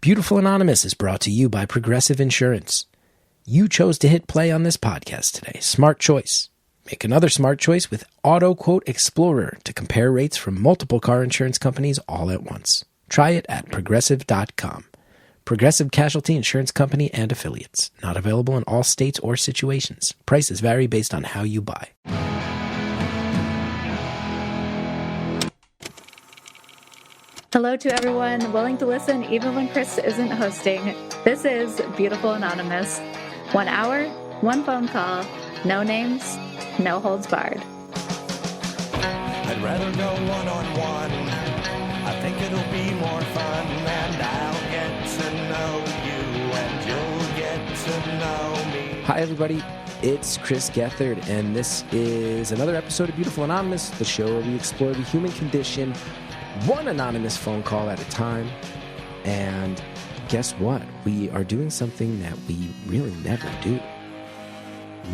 Beautiful Anonymous is brought to you by Progressive Insurance. You chose to hit play on this podcast today. Smart choice. Make another smart choice with Auto Quote Explorer to compare rates from multiple car insurance companies all at once. Try it at progressive.com. Progressive Casualty Insurance Company and Affiliates. Not available in all states or situations. Prices vary based on how you buy. Hello to everyone willing to listen even when Chris isn't hosting. This is Beautiful Anonymous. 1 hour, one phone call, no names, no holds barred. I'd rather go one-on-one. I think it'll be more fun, and I'll get to know you, and you'll get to know me. Hi, everybody. It's Chris Gethard, and this is another episode of Beautiful Anonymous, the show where we explore the human condition, one anonymous phone call at a time. And guess what? We are doing something that we really never do.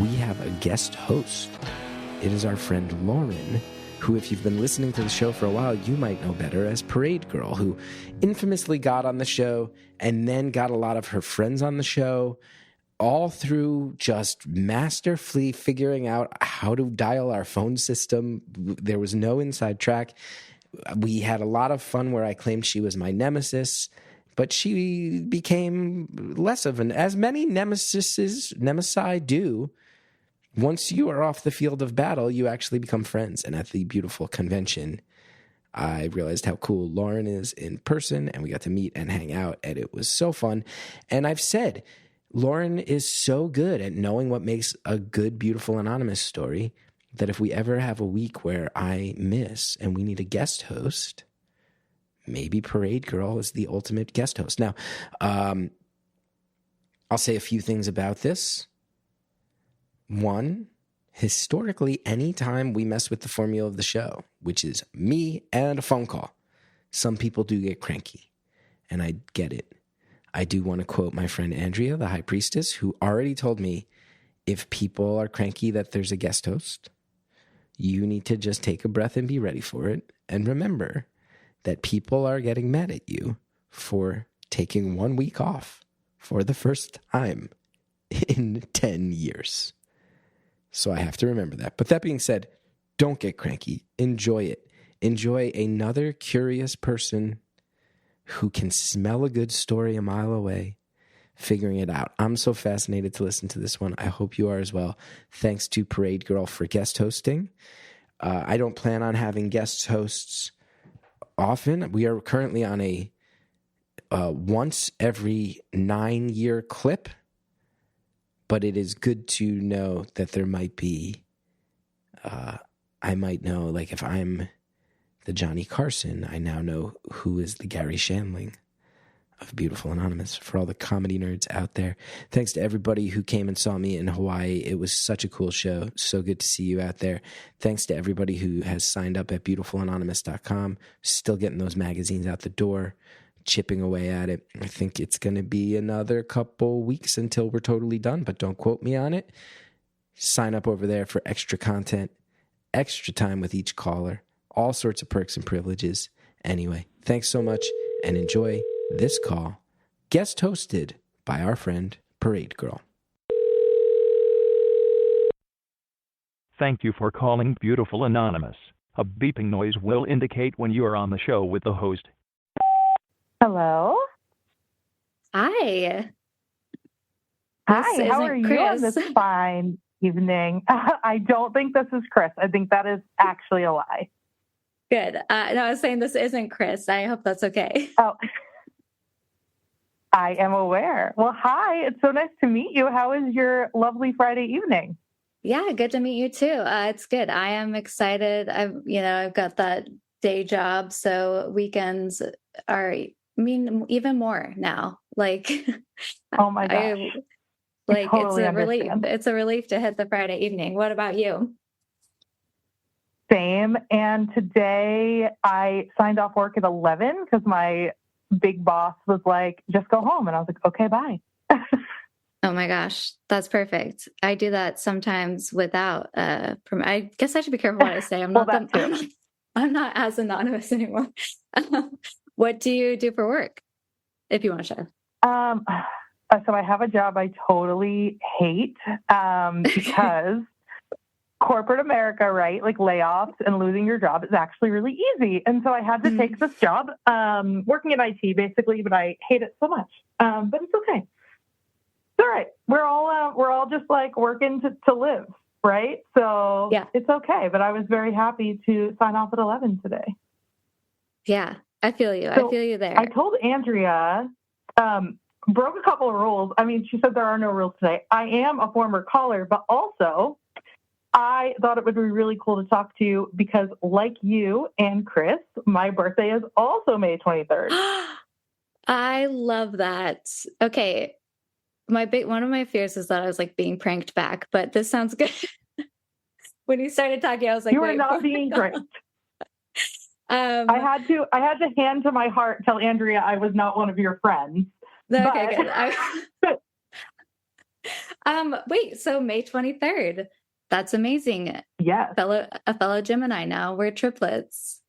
We have a guest host. It is our friend Lauren, who, if you've been listening to the show for a while, you might know better as Parade Girl, who infamously got on the show and then got a lot of her friends on the show, all through just masterfully figuring out how to dial our phone system. There was no inside track. We had a lot of fun where I claimed she was my nemesis, but she became less of an, as many nemesi do. Once you are off the field of battle, you actually become friends. And at the beautiful convention, I realized how cool Lauren is in person, and we got to meet and hang out, and it was so fun. And I've said, Lauren is so good at knowing what makes a good, beautiful, anonymous story that if we ever have a week where I miss and we need a guest host, maybe Parade Girl is the ultimate guest host. Now, I'll say a few things about this. One, historically, anytime we mess with the formula of the show, which is me and a phone call, some people do get cranky, and I get it. I do want to quote my friend Andrea, the high priestess, who already told me if people are cranky that there's a guest host, you need to just take a breath and be ready for it. And remember that people are getting mad at you for taking 1 week off for the first time in 10 years. So I have to remember that. But that being said, don't get cranky. Enjoy it. Enjoy another curious person who can smell a good story a mile away, figuring it out. I'm so fascinated to listen to this one. I hope you are as well. Thanks to Parade Girl for guest hosting. I don't plan on having guest hosts often. We are currently on a once every 9-year clip, but it is good to know that there might be, I might know, like if I'm the Johnny Carson, I now know who is the Gary Shandling of Beautiful Anonymous. For all the comedy nerds out there, thanks to everybody who came and saw me in Hawaii. It was such a cool show. So good to see you out there. Thanks to everybody who has signed up at beautifulanonymous.com. Still getting those magazines out the door, chipping away at it. I think it's going to be another couple weeks until we're totally done, but don't quote me on it. Sign up over there for extra content, extra time with each caller, all sorts of perks and privileges. Anyway, thanks so much and enjoy this call, guest hosted by our friend Parade Girl. Thank you for calling Beautiful Anonymous. A beeping noise will indicate when you are on the show with the host. Hello. Hi. Hi, how are you on this fine evening? I don't think this is Chris. I think that is actually a lie. Good. No, I was saying this isn't Chris. I hope that's okay. Oh, I am aware. Well, hi. It's so nice to meet you. How is your lovely Friday evening? Yeah, good to meet you too. It's good. I am excited. I've got that day job, so weekends are even more now. Like, oh my gosh. It's a relief. It's a relief to hit the Friday evening. What about you? Same. And today I signed off work at 11 because my big boss was like, just go home. And I was like, okay, bye. Oh my gosh, that's perfect. I do that sometimes without, I guess I should be careful what I say. I'm not as anonymous anymore. What do you do for work? if you want to share. So I have a job I totally hate because corporate America, right? Like layoffs and losing your job is actually really easy. And so I had to take this job, working in IT basically, but I hate it so much. But it's okay. It's all right. We're all just like working to live, right? So yeah, it's okay. But I was very happy to sign off at 11 today. Yeah, I feel you. So I feel you there. I told Andrea, broke a couple of rules. I mean, she said there are no rules today. I am a former caller, but also I thought it would be really cool to talk to you because, like you and Chris, my birthday is also May 23rd. I love that. Okay. One of my fears is that I was like being pranked back, but this sounds good. When you started talking, I was like, you were not being pranked. I had to hand to my heart tell Andrea I was not one of your friends. Okay, good. Wait, so May 23rd. That's amazing. Yes. A fellow Gemini now. We're triplets.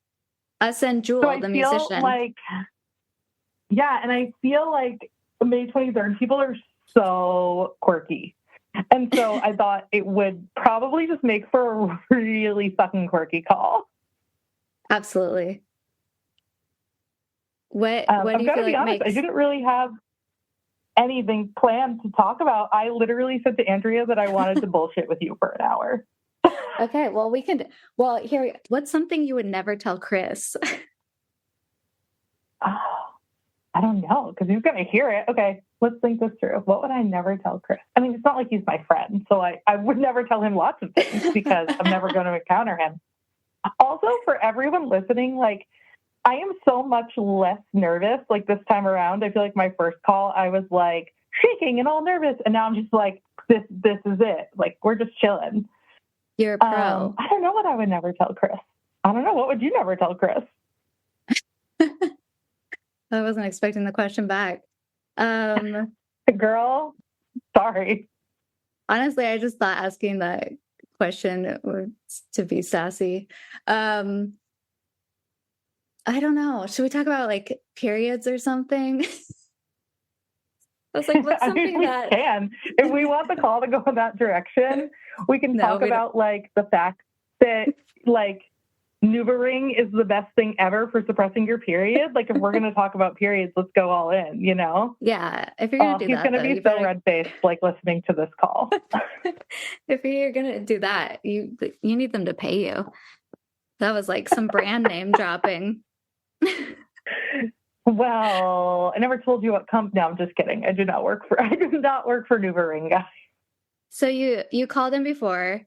Us and Jewel, the musician. And I feel like May 23rd, people are so quirky. And so I thought it would probably just make for a really fucking quirky call. Absolutely. What do you feel like honest, makes... I didn't really have anything planned to talk about. I literally said to Andrea that I wanted to bullshit with you for an hour. Okay, well, here, what's something you would never tell Chris? I don't know, because he's going to hear it. Okay, let's think this through. What would I never tell Chris? I mean, it's not like he's my friend, so I would never tell him lots of things because I'm never going to encounter him. Also, for everyone listening, like, I am so much less nervous, like, this time around. I feel like my first call, I was, like, shaking and all nervous, and now I'm just like, this is it. Like, we're just chilling. You're a pro. I don't know what I would never tell Chris. I don't know. What would you never tell Chris? I wasn't expecting the question back. Girl, sorry. Honestly, I just thought asking that question was to be sassy. I don't know. Should we talk about like periods or something? I was like, what's something we can. If we want the call to go in that direction, we can talk about like the fact that like NuvaRing is the best thing ever for suppressing your period. Like if we're going to talk about periods, let's go all in, you know? Yeah. If you're going to do that, he's going to be so red-faced, like listening to this call. If you're going to do that, you need them to pay you. That was like some brand name dropping. Well, I never told you what No, I'm just kidding. I do not work for NuvaRing, guys. So you called him before,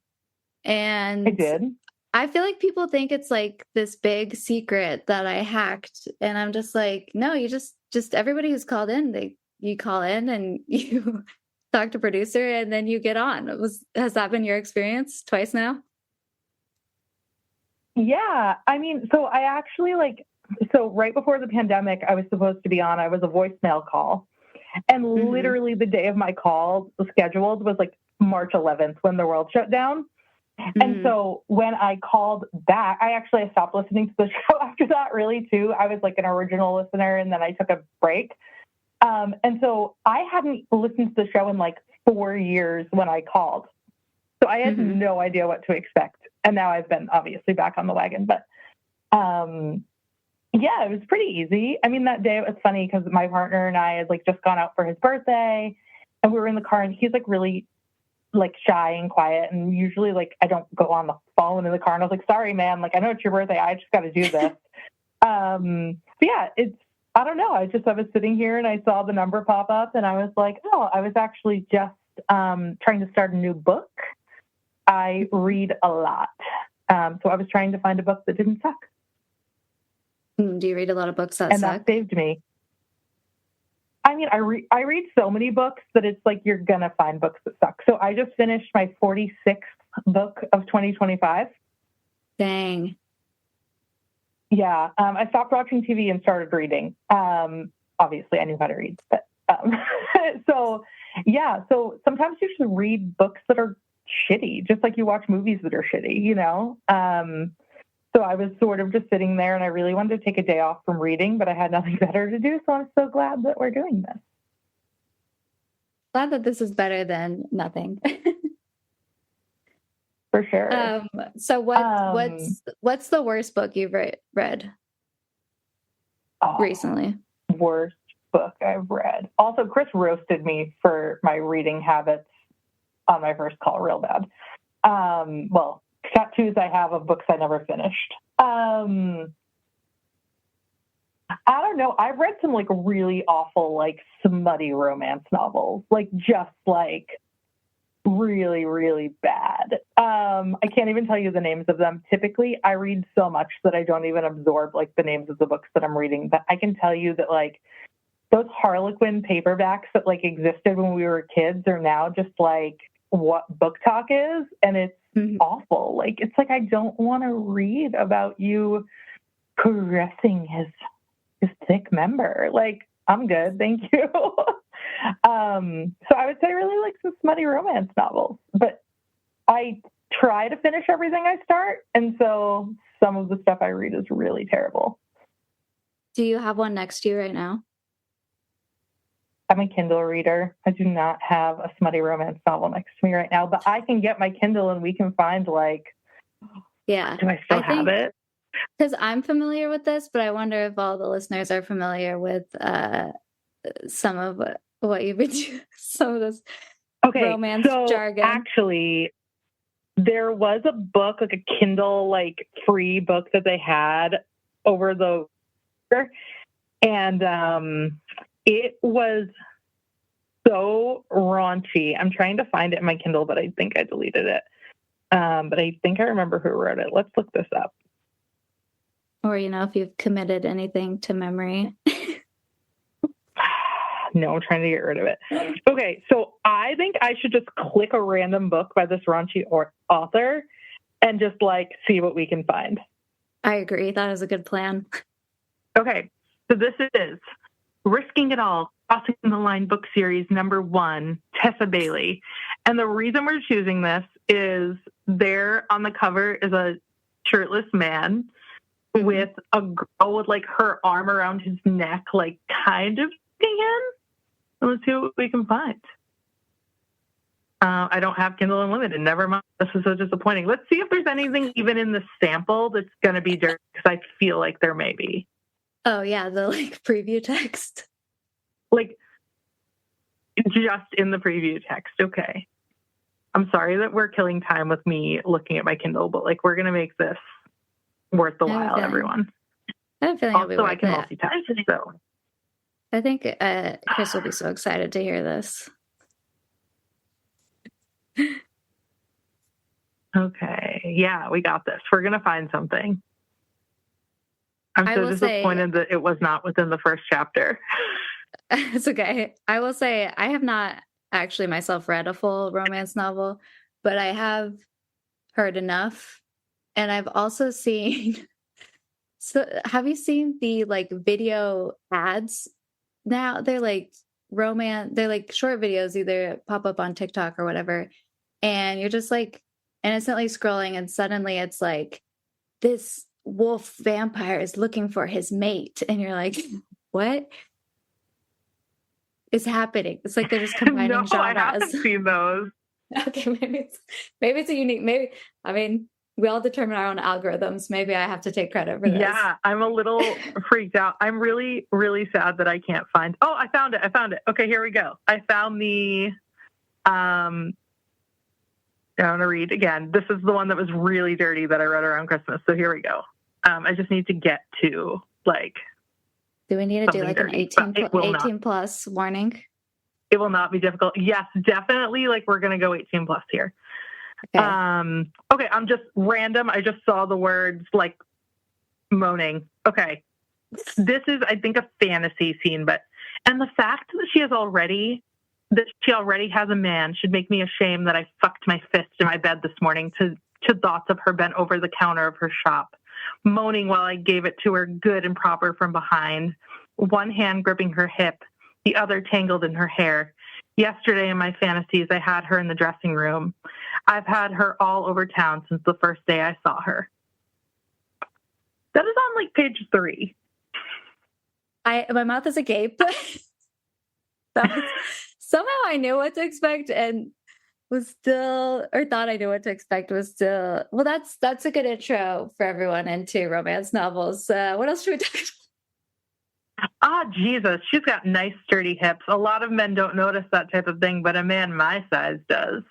and I did. I feel like people think it's like this big secret that I hacked, and I'm just like, no, you just everybody who's called in, you call in and you talk to producer, and then you get on. Has that been your experience twice now? Yeah, I mean, so I actually So right before the pandemic, I was supposed to be on. I was a voicemail call. And literally the day of my call scheduled was like March 11th when the world shut down. And so when I called back, I stopped listening to the show after that really too. I was like an original listener and then I took a break. And so I hadn't listened to the show in like 4 years when I called. So I had no idea what to expect. And now I've been obviously back on the wagon, but yeah, it was pretty easy. I mean, that day it was funny because my partner and I had like just gone out for his birthday and we were in the car and he's like really like shy and quiet. And usually like, I don't go on the phone in the car and I was like, sorry, man, like I know it's your birthday. I just got to do this. But yeah, I don't know. I was sitting here and I saw the number pop up and I was like, oh, I was actually just trying to start a new book. I read a lot. So I was trying to find a book that didn't suck. Do you read a lot of books that suck? That saved me. I mean, I read so many books that it's like you're going to find books that suck. So I just finished my 46th book of 2025. Dang. Yeah. I stopped watching TV and started reading. Obviously, I knew how to read. But so, yeah. So sometimes you should read books that are shitty, just like you watch movies that are shitty, you know? So I was sort of just sitting there, and I really wanted to take a day off from reading, but I had nothing better to do. So I'm so glad that we're doing this. Glad that this is better than nothing. For sure. So what's the worst book you've read recently? Worst book I've read. Also, Chris roasted me for my reading habits on my first call real bad. Well, tattoos I have of books I never finished. I don't know. I've read some like really awful, like smutty romance novels, like just like really, really bad. I can't even tell you the names of them. Typically, I read so much that I don't even absorb like the names of the books that I'm reading. But I can tell you that like those Harlequin paperbacks that like existed when we were kids are now just like what book talk is, and it's awful. Like it's like I don't want to read about you caressing his thick member. Like I'm good, thank you. So I would say really like some smutty romance novels, but I try to finish everything I start, and so some of the stuff I read is really terrible. Do you have one next to you right now? I'm a Kindle reader. I do not have a smutty romance novel next to me right now, but I can get my Kindle and we can find like, yeah. Do I still have it? Because I'm familiar with this, but I wonder if all the listeners are familiar with some of what you've been doing, some of this romance jargon. Actually, there was a book, like a Kindle, like free book that they had over the, and it was so raunchy. I'm trying to find it in my Kindle, but I think I deleted it. But I think I remember who wrote it. Let's look this up. Or, if you've committed anything to memory. No, I'm trying to get rid of it. Okay, so I think I should just click a random book by this raunchy author and just like see what we can find. I agree. That is a good plan. Okay, so this is Risking It All, Crossing the Line book series #1, Tessa Bailey. And the reason we're choosing this is there on the cover is a shirtless man with a girl with like her arm around his neck, like kind of in. Let's see what we can find. I don't have Kindle Unlimited. Never mind. This is so disappointing. Let's see if there's anything even in the sample that's going to be dirty, because I feel like there may be. Oh, yeah, the like preview text. Like just in the preview text. Okay. I'm sorry that we're killing time with me looking at my Kindle, but like we're going to make this worth the while, everyone. I have a feeling also, I can multitask. So I think Chris will be so excited to hear this. Okay. Yeah, we got this. We're going to find something. I'm so disappointed that it was not within the first chapter. It's okay. I will say I have not actually myself read a full romance novel, but I have heard enough. And I've also seen... So have you seen the like video ads? Now they're like they're like short videos, either pop up on TikTok or whatever. And you're just like innocently scrolling, and suddenly it's like this wolf vampire is looking for his mate. And you're like, what is happening? It's like they're just combining genres. I haven't seen those. Okay, maybe it's a unique, we all determine our own algorithms. Maybe I have to take credit for this. Yeah, I'm a little freaked out. I'm really, really sad that I can't find. Oh, I found it. Okay, here we go. I found the, I'm going to read again. This is the one that was really dirty that I read around Christmas. So here we go. I just need to get to like. Do we need to do like dirty, an 18 plus warning? It will not be difficult. Yes, definitely. Like we're going to go 18 plus here. Okay. Okay, I'm just random. I just saw the words like moaning. Okay. This is, I think, a fantasy scene, and the fact that she already has a man should make me ashamed that I fucked my fist in my bed this morning to thoughts of her bent over the counter of her shop, moaning while I gave it to her good and proper from behind, one hand gripping her hip, the other tangled in her hair. Yesterday in my fantasies, I had her in the dressing room. I've had her all over town since the first day I saw her. That is on like page 3. My mouth is agape. Somehow I knew what to expect and was still, or thought I knew what to expect, was still, well, that's a good intro for everyone into romance novels. What else should we talk about? Ah, Jesus, she's got nice, sturdy hips. A lot of men don't notice that type of thing, but a man my size does.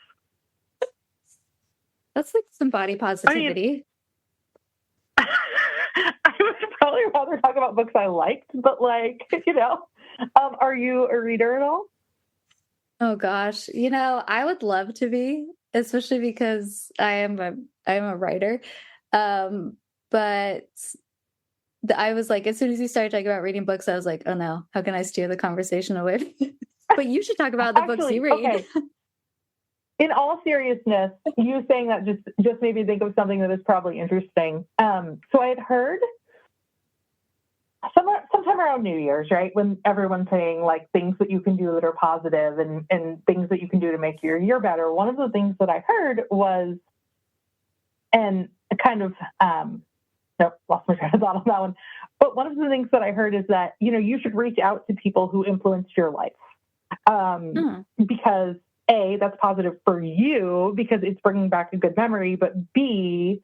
That's like some body positivity. I would probably rather talk about books I liked, but like, are you a reader at all? Oh gosh, I would love to be, especially because I am a writer. But I was like, as soon as you started talking about reading books, I was like, oh no, how can I steer the conversation away? But you should talk about the books you read. Okay. In all seriousness, you saying that just made me think of something that is probably interesting. So I had heard sometime around New Year's, right, when everyone's saying like things that you can do that are positive and things that you can do to make your year better. One of the things that I heard was, and kind of, lost my train of thought on that one. But one of the things that I heard is that, you should reach out to people who influenced your life. Because A, that's positive for you because it's bringing back a good memory, but B,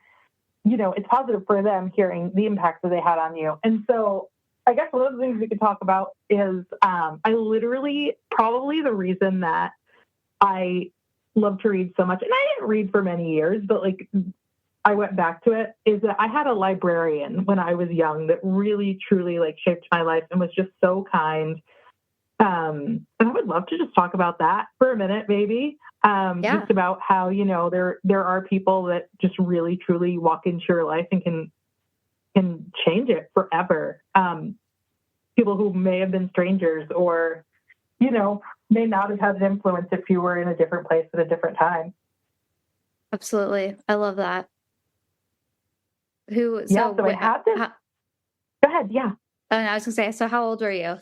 it's positive for them hearing the impact that they had on you. And so I guess one of the things we could talk about is I literally, probably the reason that I love to read so much, and I didn't read for many years, but like I went back to it, is that I had a librarian when I was young that really, truly like shaped my life and was just so kind. And I would love to just talk about that for a minute, maybe. Just about how, there are people that just really, truly walk into your life and can change it forever. People who may have been strangers or, may not have had an influence if you were in a different place at a different time. Absolutely. I love that. I had this. Go ahead. Yeah. I was going to say, so how old were you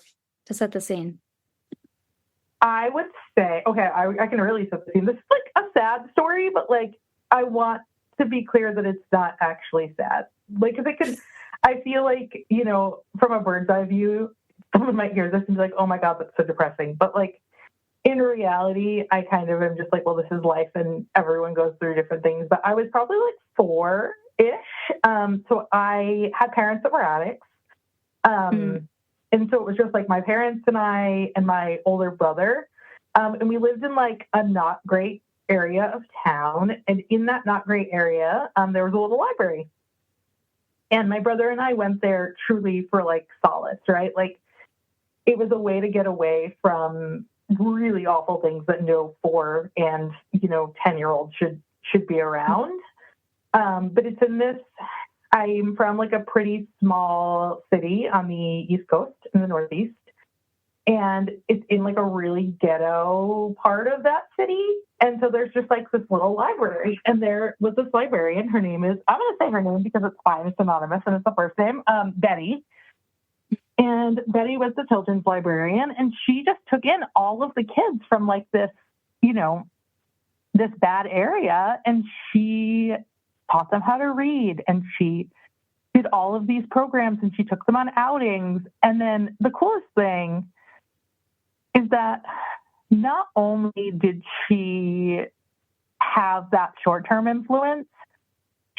to set the scene? I would say, okay, I can really set the scene. This is like a sad story, but like, I want to be clear that it's not actually sad. Like, because I feel like, from a bird's eye view, someone might hear this and be like, oh my God, that's so depressing. But like, in reality, I kind of am just like, well, this is life and everyone goes through different things. But I was probably like 4-ish. So I had parents that were addicts. And so it was just like my parents and I and my older brother. And we lived in like a not great area of town. And in that not great area, there was a little library. And my brother and I went there truly for like solace, right? Like it was a way to get away from really awful things that no 4 and, 10-year-olds should be around. But it's in this, I'm from like a pretty small city on the East Coast in the Northeast. And it's in like a really ghetto part of that city. And so there's just like this little library. And there was this librarian. Her name is, I'm going to say her name because it's fine. It's anonymous and it's the first name, Betty. And Betty was the children's librarian. And she just took in all of the kids from like this, this bad area. And she taught them how to read, and she did all of these programs, and she took them on outings. And then the coolest thing is that not only did she have that short-term influence,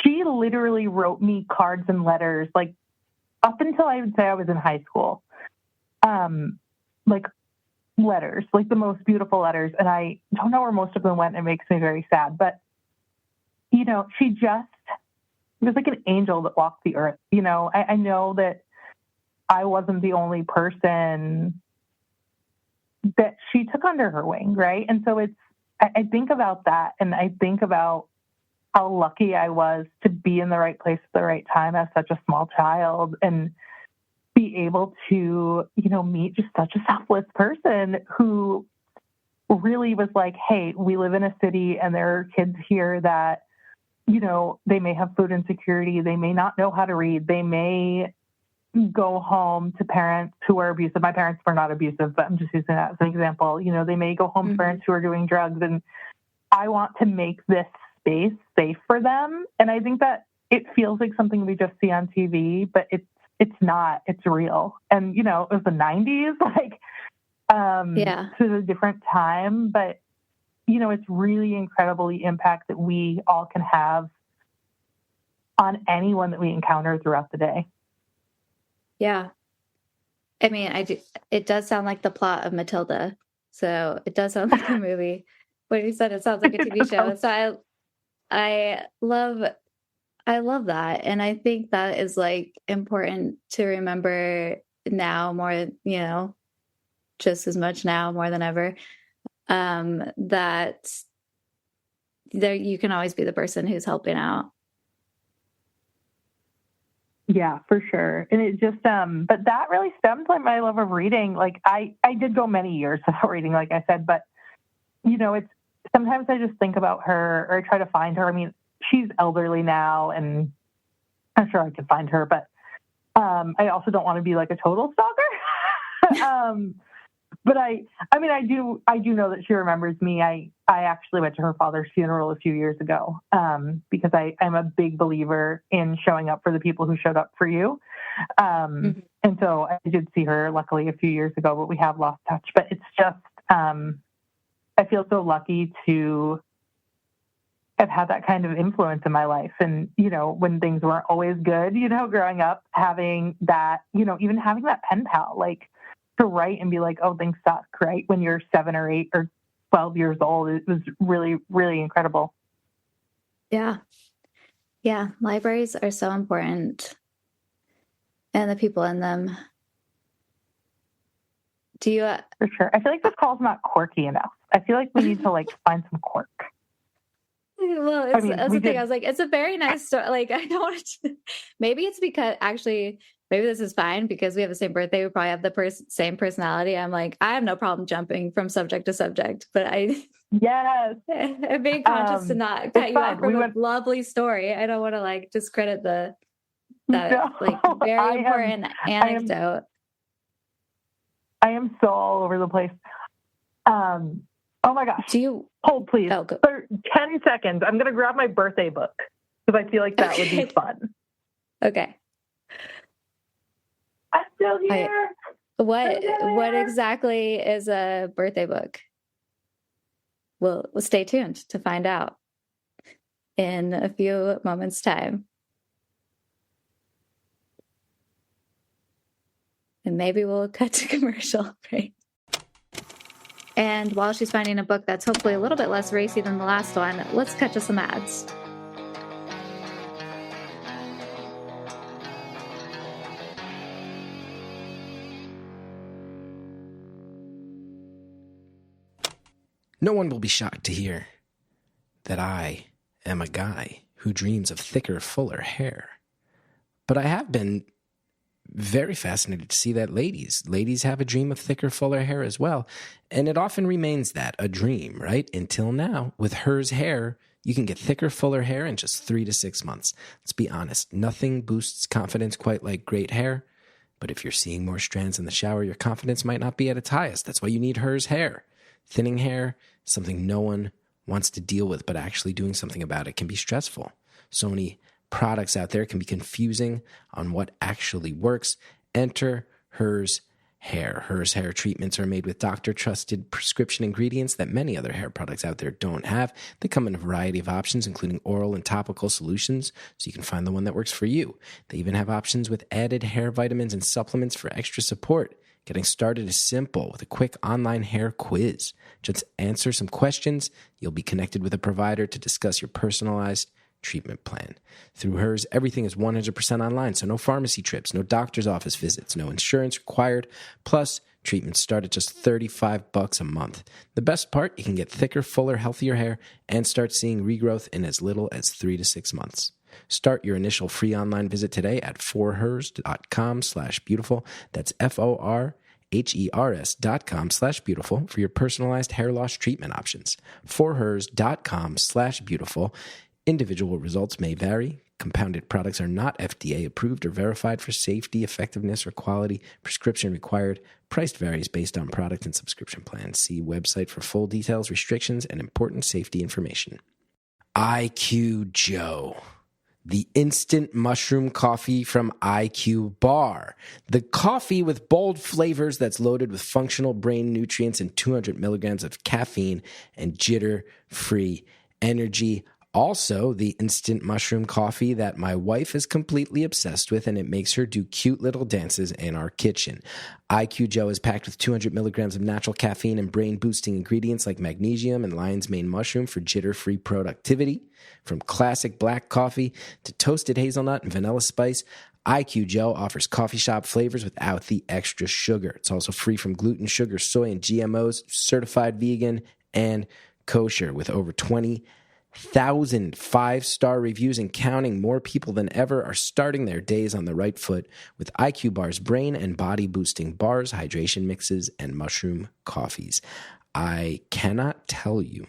she literally wrote me cards and letters, like up until I would say I was in high school, like letters, like the most beautiful letters. And I don't know where most of them went. It makes me very sad, but she just, it was like an angel that walked the earth. I know that I wasn't the only person that she took under her wing, right? And so I think about that, and I think about how lucky I was to be in the right place at the right time as such a small child and be able to, meet just such a selfless person who really was like, hey, we live in a city and there are kids here that, they may have food insecurity. They may not know how to read. They may go home to parents who are abusive. My parents were not abusive, but I'm just using that as an example. They may go home to parents who are doing drugs. And I want to make this space safe for them. And I think that it feels like something we just see on TV, but it's not. It's real. And, it was the 90s, so it was a different time, but, it's really incredible the impact that we all can have on anyone that we encounter throughout the day. Yeah. I mean, it does sound like the plot of Matilda. So it does sound like a movie. When you said it sounds like a TV show. So I love that. And I think that is like important to remember now more, just as much now more than ever. That there you can always be the person who's helping out. Yeah, for sure. And it just, but that really stemmed from my love of reading. Like I did go many years without reading, like I said, but it's sometimes I just think about her or I try to find her. I mean, she's elderly now and I'm sure I could find her, but, I also don't want to be like a total stalker. But I do know that she remembers me. I actually went to her father's funeral a few years ago because I'm a big believer in showing up for the people who showed up for you. And so I did see her luckily a few years ago, but we have lost touch. But it's just, I feel so lucky to have had that kind of influence in my life. And, when things weren't always good, growing up, having that, even having that pen pal, like, to write and be like, oh, things suck, right? When you're 7 or 8 or 12 years old, it was really, really incredible. Yeah. Yeah. Libraries are so important and the people in them. Do you? For sure. I feel like this call's not quirky enough. I feel like we need to find some quirk. Well, that's the thing. I was like, it's a very nice story. Like, I don't want to, maybe it's because actually, maybe this is fine because we have the same birthday. We probably have the same personality. I'm like, I have no problem jumping from subject to subject, but I'm being conscious to not cut you off from a lovely story. I don't want to discredit that very important anecdote. I am so all over the place. Oh my gosh. Do you hold, please? Oh, go. 10 seconds. I'm going to grab my birthday book because I feel like that would be fun. Okay. I'm still here. What exactly is a birthday book? Well, stay tuned to find out in a few moments' time. And maybe we'll cut to commercial break. And while she's finding a book that's hopefully a little bit less racy than the last one, let's cut to some ads. No one will be shocked to hear that I am a guy who dreams of thicker, fuller hair. But I have been very fascinated to see that ladies have a dream of thicker, fuller hair as well. And it often remains that, a dream, right? Until now, with Hers Hair, you can get thicker, fuller hair in just 3 to 6 months. Let's be honest, nothing boosts confidence quite like great hair. But if you're seeing more strands in the shower, your confidence might not be at its highest. That's why you need Hers Hair. Thinning hair is something no one wants to deal with, but actually doing something about it can be stressful. So many products out there can be confusing on what actually works. Enter Hers Hair. Hers Hair treatments are made with doctor-trusted prescription ingredients that many other hair products out there don't have. They come in a variety of options, including oral and topical solutions, so you can find the one that works for you. They even have options with added hair vitamins and supplements for extra support. Getting started is simple with a quick online hair quiz. Just answer some questions. You'll be connected with a provider to discuss your personalized treatment plan. Through Hers, everything is 100% online, so no pharmacy trips, no doctor's office visits, no insurance required. Plus, treatments start at just $35 a month. The best part, you can get thicker, fuller, healthier hair and start seeing regrowth in as little as 3 to 6 months. Start your initial free online visit today at forhers.com/beautiful. That's FORHERS.com/beautiful for your personalized hair loss treatment options. Forhers.com/beautiful. Individual results may vary. Compounded products are not FDA approved or verified for safety, effectiveness, or quality. Prescription required. Price varies based on product and subscription plans. See website for full details, restrictions, and important safety information. IQ Joe. the instant mushroom coffee from IQBAR. The coffee with bold flavors that's loaded with functional brain nutrients and 200 milligrams of caffeine and jitter-free energy. Also, the instant mushroom coffee that my wife is completely obsessed with, and it makes her do cute little dances in our kitchen. IQ Joe is packed with 200 milligrams of natural caffeine and brain-boosting ingredients like magnesium and lion's mane mushroom for jitter-free productivity. From classic black coffee to toasted hazelnut and vanilla spice, IQ Joe offers coffee shop flavors without the extra sugar. It's also free from gluten, sugar, soy, and GMOs, certified vegan and kosher, with over 20,000 five-star reviews and counting. More people than ever are starting their days on the right foot with IQBAR's brain and body boosting bars, hydration mixes, and mushroom coffees. I cannot tell you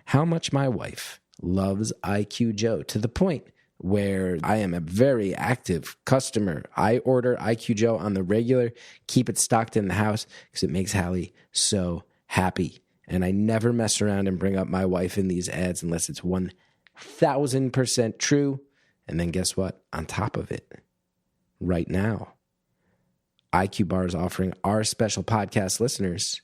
how much my wife loves IQ Joe, to the point where I am a very active customer. I order IQ Joe on the regular, keep it stocked in the house because it makes Hallie so happy. And I never mess around and bring up my wife in these ads unless it's 1,000% true. And then guess what? On top of it, right now, IQBAR is offering our special podcast listeners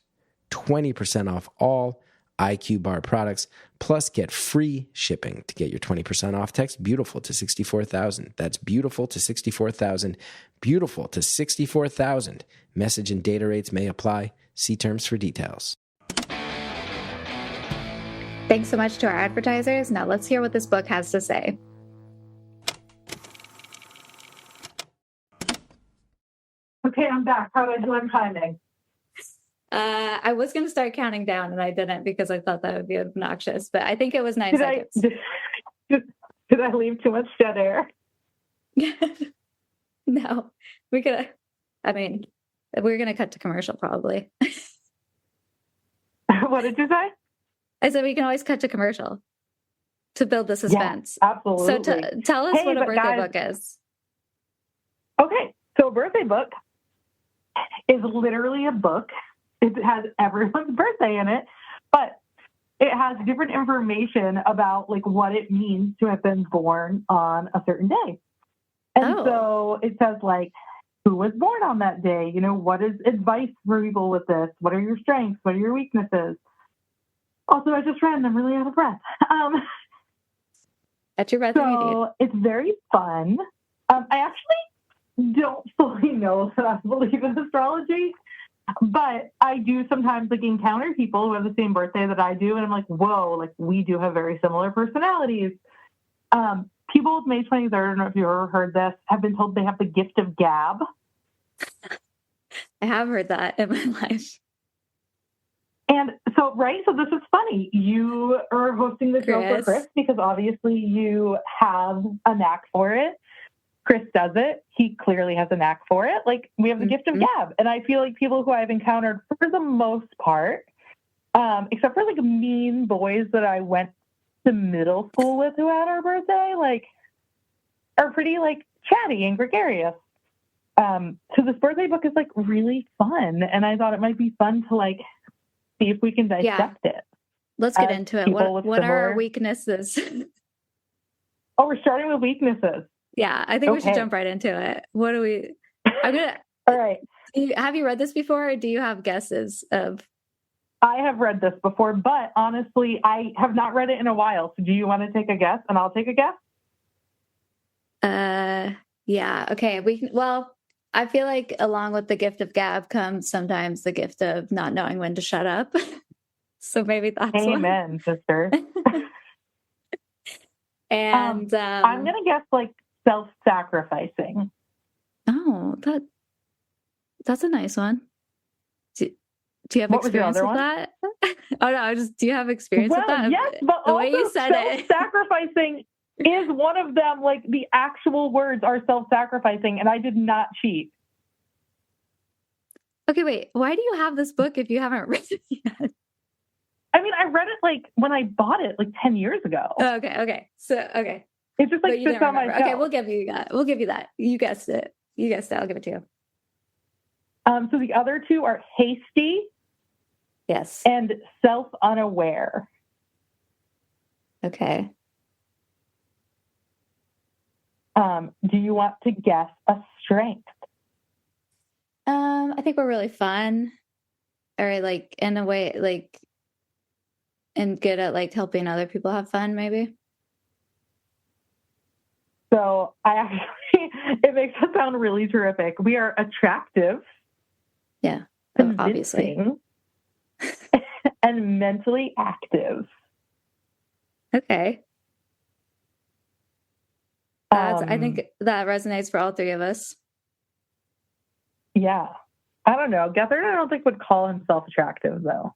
20% off all IQBAR products, plus get free shipping. To get your 20% off, text BEAUTIFUL to 64,000. That's BEAUTIFUL to 64,000. BEAUTIFUL to 64,000. Message and data rates may apply. See terms for details. Thanks so much to our advertisers. Now let's hear what this book has to say. Okay, I'm back. How do I do on timing? I was going to start counting down, and I didn't because I thought that would be obnoxious. But I think it was 9 seconds. Did I leave too much dead air? No, we could. I mean, we're going to cut to commercial probably. What did you say? I said we can always cut to commercial to build the suspense. Yeah, absolutely. So tell us what a birthday book is. Okay, so a birthday book is literally a book. It has everyone's birthday in it, but it has different information about like what it means to have been born on a certain day. And so it says like who was born on that day, you know, what is advice for people with this? What are your strengths? What are your weaknesses? Also, I just ran, I'm really out of breath. At your breath. So it's very fun. I actually don't fully know that I believe in astrology, but I do sometimes like encounter people who have the same birthday that I do, and I'm like, whoa, like we do have very similar personalities. People with May 23rd, I don't know if you ever heard this, have been told they have the gift of gab. I have heard that in my life. And so, right, so this is funny. You are hosting the show for Chris because obviously you have a knack for it. Chris does it. He clearly has a knack for it. Like, we have the gift of gab. And I feel like people who I've encountered, for the most part, except for, like, mean boys that I went to middle school with who had our birthday, like, are pretty, like, chatty and gregarious. So this birthday book is, like, really fun. And I thought it might be fun to, like, see if we can dissect it. Let's get into it. What are our weaknesses? Oh, we're starting with weaknesses. Yeah, I think we should jump right into it. What do we... All right. Have you read this before, or do you have guesses of... I have read this before, but honestly, I have not read it in a while. So do you want to take a guess, and I'll take a guess? Yeah. Okay. Well, I feel like along with the gift of gab comes sometimes the gift of not knowing when to shut up. So maybe that's Amen, sister. And I'm going to guess like self-sacrificing. Oh, that's a nice one. Do you have experience with that? Oh no, do you have experience with that? Yes, but the also way you said self-sacrificing is one of them. Like the actual words are self-sacrificing, and I did not cheat. Okay, wait. Why do you have this book if you haven't read it yet? I mean, I read it like when I bought it like 10 years ago. Oh, okay. So, okay. It's just like sits on my shelf. Okay, we'll give you that. You guessed it. I'll give it to you. So the other two are hasty. Yes. And self-unaware. Okay. Do you want to guess a strength? I think we're really fun, or like in a way, like, and good at like helping other people have fun, maybe. So it makes it sound really terrific. We are attractive. Yeah, obviously. Convincing, and mentally active. Okay. I think that resonates for all three of us. Yeah. I don't know. Gethard, I don't think would call himself attractive, though.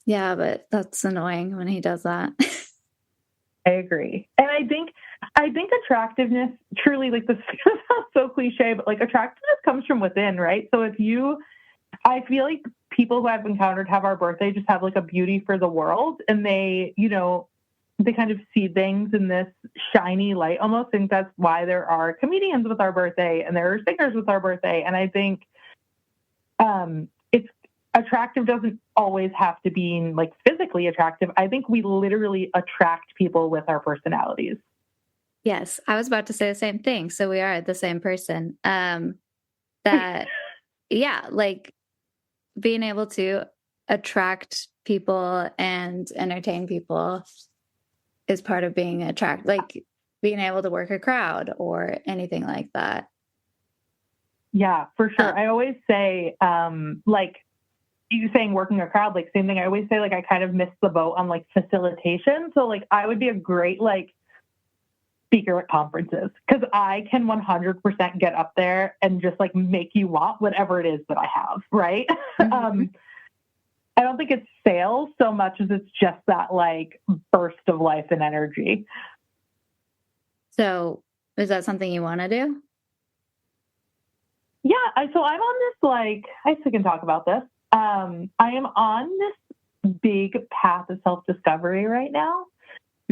Yeah, but that's annoying when he does that. I agree. And I think attractiveness, truly, like, this sounds so cliche, but like attractiveness comes from within, right? So I feel like people who I've encountered have our birthday just have like a beauty for the world, and they kind of see things in this shiny light. Almost think that's why there are comedians with our birthday and there are singers with our birthday. And I think it's attractive doesn't always have to be like physically attractive. I think we literally attract people with our personalities. Yes, I was about to say the same thing. So we are the same person. That, yeah, like being able to attract people and entertain people is part of being like being able to work a crowd or anything like that. Yeah, for sure. I always say, like you saying working a crowd, like same thing. I always say, like, I kind of missed the boat on like facilitation. So like I would be a great like speaker at conferences, because I can 100% get up there and just like make you want whatever it is that I have. Right. Mm-hmm. I don't think it's sales so much as it's just that like burst of life and energy. So is that something you want to do? Yeah. So I'm on this, like, I still can talk about this. I am on this big path of self-discovery right now,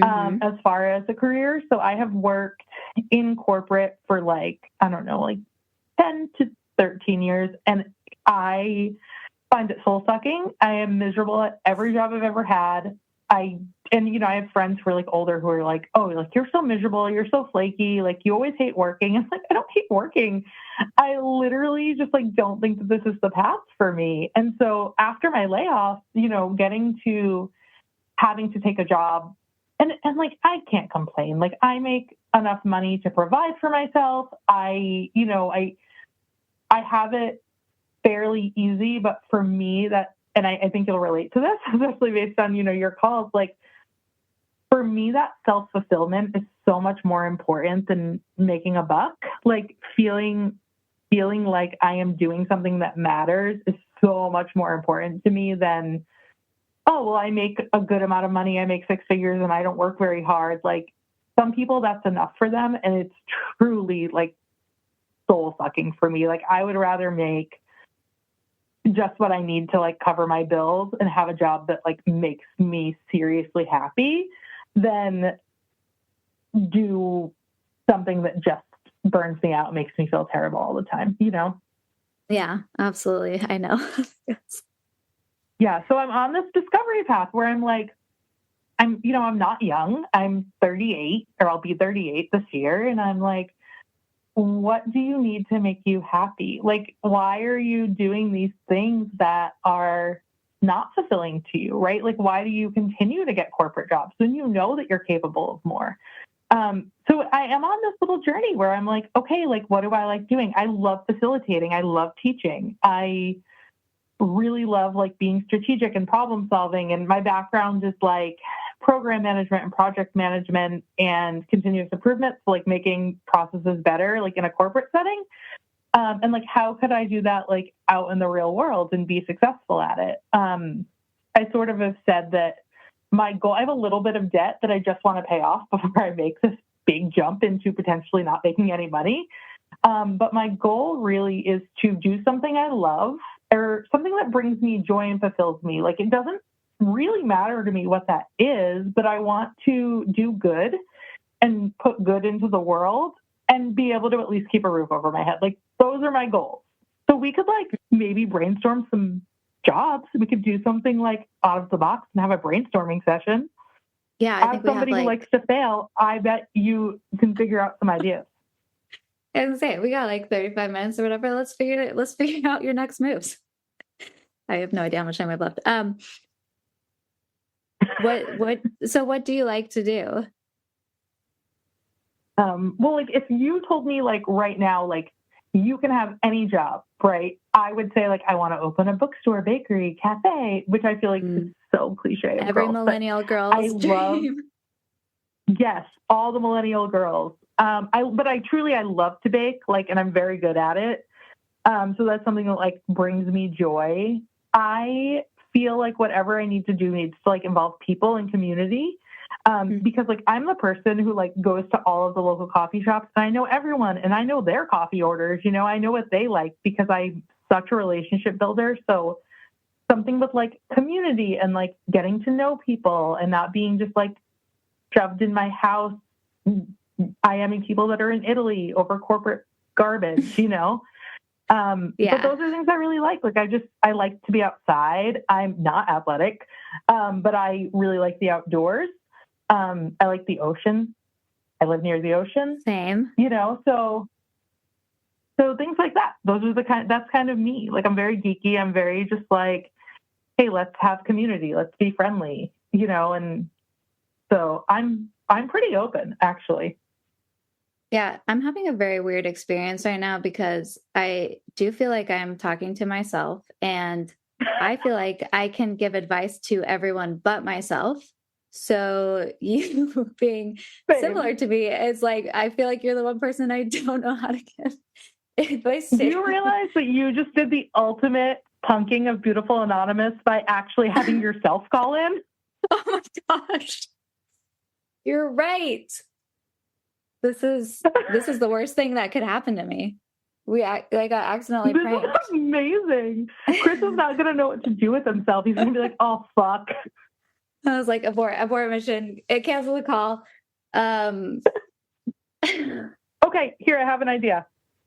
as far as a career. So I have worked in corporate for like, I don't know, like 10 to 13 years. And I find it soul sucking. I am miserable at every job I've ever had. I have friends who are like older who are like, oh, like, you're so miserable. You're so flaky. Like, you always hate working. It's like, I don't hate working. I literally just like, don't think that this is the path for me. And so after my layoff, getting to having to take a job and like, I can't complain. Like, I make enough money to provide for myself. I have it fairly easy, but for me and I think you'll relate to this, especially based on, your calls, like, for me, that self-fulfillment is so much more important than making a buck. Like, feeling like I am doing something that matters is so much more important to me than, oh, well, I make a good amount of money. I make 6 figures and I don't work very hard. Like, some people, that's enough for them. And it's truly like soul sucking for me. Like, I would rather make just what I need to like cover my bills and have a job that like makes me seriously happy than do something that just burns me out and makes me feel terrible all the time, Yeah, absolutely. I know. Yes. Yeah. So I'm on this discovery path where I'm like, I'm not young. I'm 38, or I'll be 38 this year. And I'm like, what do you need to make you happy? Like, why are you doing these things that are not fulfilling to you, right? Like, why do you continue to get corporate jobs when you know that you're capable of more? So I am on this little journey where I'm like, okay, like, what do I like doing? I love facilitating. I love teaching. I really love like being strategic and problem solving. And my background is like program management and project management and continuous improvement. So like making processes better, like in a corporate setting. And like, how could I do that like out in the real world and be successful at it? I sort of have said that my goal, I have a little bit of debt that I just want to pay off before I make this big jump into potentially not making any money. But my goal really is to do something I love, or something that brings me joy and fulfills me. Like, it doesn't really matter to me what that is, but I want to do good and put good into the world and be able to at least keep a roof over my head. Like, those are my goals. So we could like maybe brainstorm some jobs. We could do something like out of the box and have a brainstorming session. Yeah. I As think we somebody have, who likes to fail, I bet you can figure out some ideas. And say we got like 35 minutes or whatever. Let's figure out your next moves. I have no idea how much time I've left. What do you like to do? Well, like if you told me like right now, like you can have any job, right? I would say like I want to open a bookstore, bakery, cafe, which I feel like is so cliche. Every millennial girl's dream. Yes, all the millennial girls. But I love to bake, like, and I'm very good at it. So that's something that like brings me joy. I feel like whatever I need to do needs to like involve people and community. Because like I'm the person who like goes to all of the local coffee shops and I know everyone and I know their coffee orders, you know, I know what they like because I'm such a relationship builder. So something with like community and like getting to know people and not being just like shoved in my house, IMing people that are in Italy over corporate garbage, you know? But those are things I really like. Like I like to be outside. I'm not athletic, but I really like the outdoors. I like the ocean. I live near the ocean. Same. You know, so things like that. That's kind of me. Like I'm very geeky. I'm very just like, hey, let's have community. Let's be friendly, you know, and so I'm pretty open actually. Yeah, I'm having a very weird experience right now because I do feel like I'm talking to myself and I feel like I can give advice to everyone but myself. So you being similar to me is like, I feel like you're the one person I don't know how to give advice to. Do you realize that you just did the ultimate punking of Beautiful Anonymous by actually having yourself call in? Oh my gosh. You're right. This is the worst thing that could happen to me. I got accidentally pranked. This is amazing. Chris is not going to know what to do with himself. He's going to be like, oh, fuck. I was like, abort mission. It canceled the call. Okay, here, I have an idea.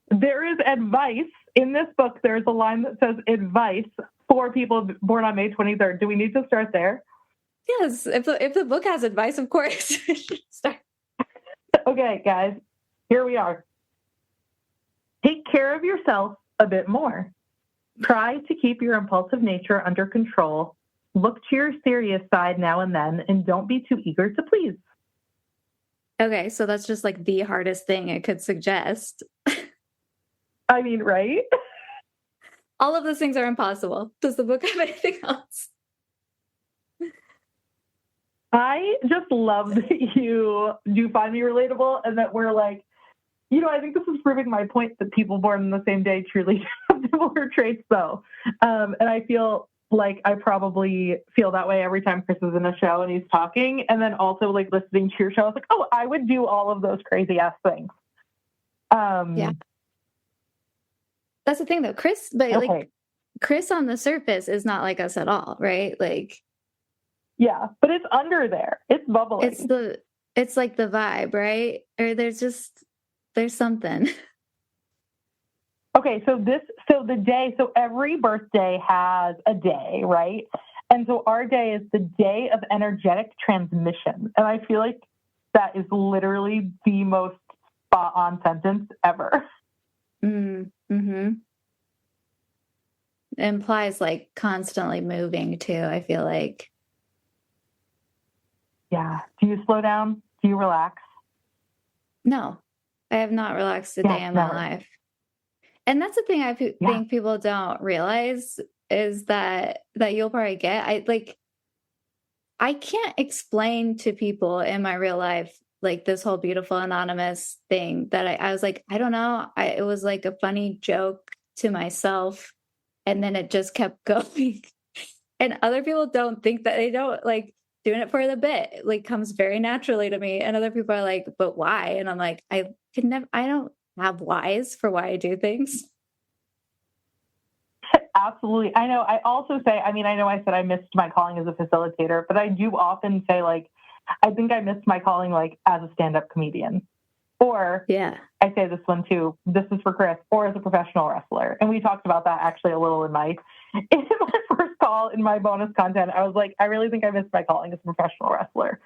There is advice in this book. There's a line that says advice for people born on May 23rd. Do we need to start there? Yes. If the book has advice, of course. We should start. Okay, guys, here we are. Take care of yourself a bit more. Try to keep your impulsive nature under control. Look to your serious side now and then, and don't be too eager to please. Okay, so that's just like the hardest thing it could suggest. I mean, right? All of those things are impossible. Does the book have anything else? I just love that you do find me relatable and that we're like, you know, I think this is proving my point that people born on the same day truly have similar traits though. And I feel like I probably feel that way every time Chris is in a show and he's talking. And then also like listening to your show, I was like, oh, I would do all of those crazy ass things. Yeah. That's the thing though, Chris, but okay. like Chris on the surface is not like us at all, right? Like, yeah, but it's under there. It's bubbling. It's like the vibe, right? Or there's something. Okay, so every birthday has a day, right? And so our day is the day of energetic transmission. And I feel like that is literally the most spot on sentence ever. Mm-hmm. It implies like constantly moving too, I feel like. Yeah. Do you slow down? Do you relax? No, I have not relaxed a day in my life. And that's the thing I think people don't realize is that you'll probably get. I can't explain to people in my real life, like this whole Beautiful Anonymous thing that I was like, I don't know. It was like a funny joke to myself. And then it just kept going. And other people don't think that, they don't like doing it for the bit, like comes very naturally to me. And other people are like, but why? And I'm like, I don't have whys for why I do things. Absolutely. I know. I also say, I mean, I know I said I missed my calling as a facilitator, but I do often say like, I think I missed my calling like as a stand-up comedian. Or I say this one too, this is for Chris, or as a professional wrestler. And we talked about that actually a little in my first call in my bonus content. I was like, I really think I missed my calling as a professional wrestler.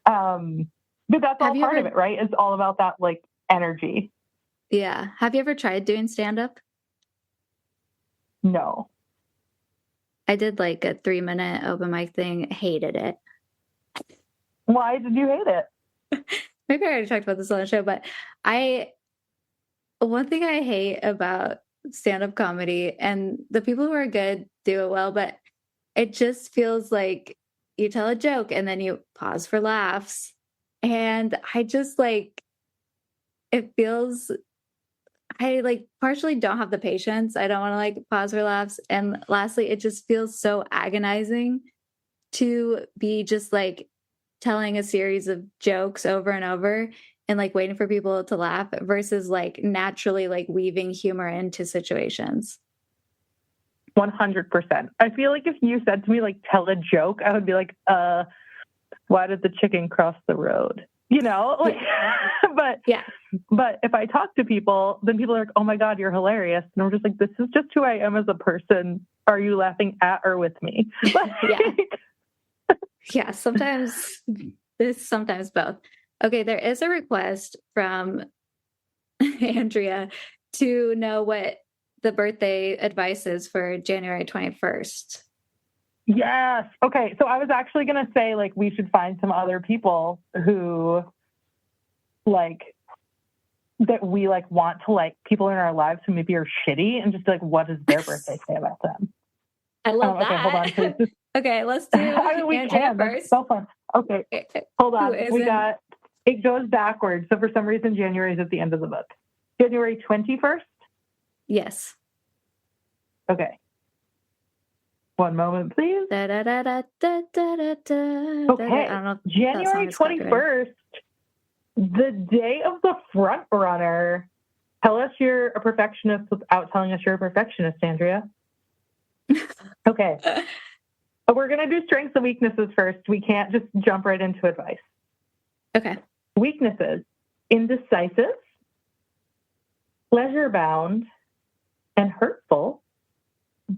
But that's all part of it, right? It's all about that like energy. Yeah. Have you ever tried doing stand-up? No. I did like a 3-minute open mic thing. Hated it. Why did you hate it? Maybe I already talked about this on the show, but one thing I hate about stand-up comedy, and the people who are good do it well, but it just feels like you tell a joke and then you pause for laughs. And I just like, it feels, I like partially don't have the patience. I don't want to like pause for laughs. And lastly, it just feels so agonizing to be just like telling a series of jokes over and over and like waiting for people to laugh versus like naturally like weaving humor into situations. 100%. I feel like if you said to me, like, tell a joke, I would be like, why did the chicken cross the road? You know, like, but if I talk to people, then people are like, oh my God, you're hilarious. And I'm just like, this is just who I am as a person. Are you laughing at or with me? Yeah, sometimes both. Okay, there is a request from Andrea to know what the birthday advice is for January 21st. Yes. Okay. So I was actually going to say, like, we should find some other people who, like, that we, like, want to, like, people in our lives who maybe are shitty and just, like, what does their birthday say about them? I love that. Okay, hold on. Please. Okay, let's do Andrea first. That's so fun. Okay, hold on. It goes backwards. So for some reason, January is at the end of the book. January 21st? Yes. Okay. One moment, please. Okay, January 21st, the day of the front runner. Tell us you're a perfectionist without telling us you're a perfectionist, Andrea. Okay. We're going to do strengths and weaknesses first. We can't just jump right into advice. Okay. Weaknesses: indecisive, pleasure-bound, and hurtful.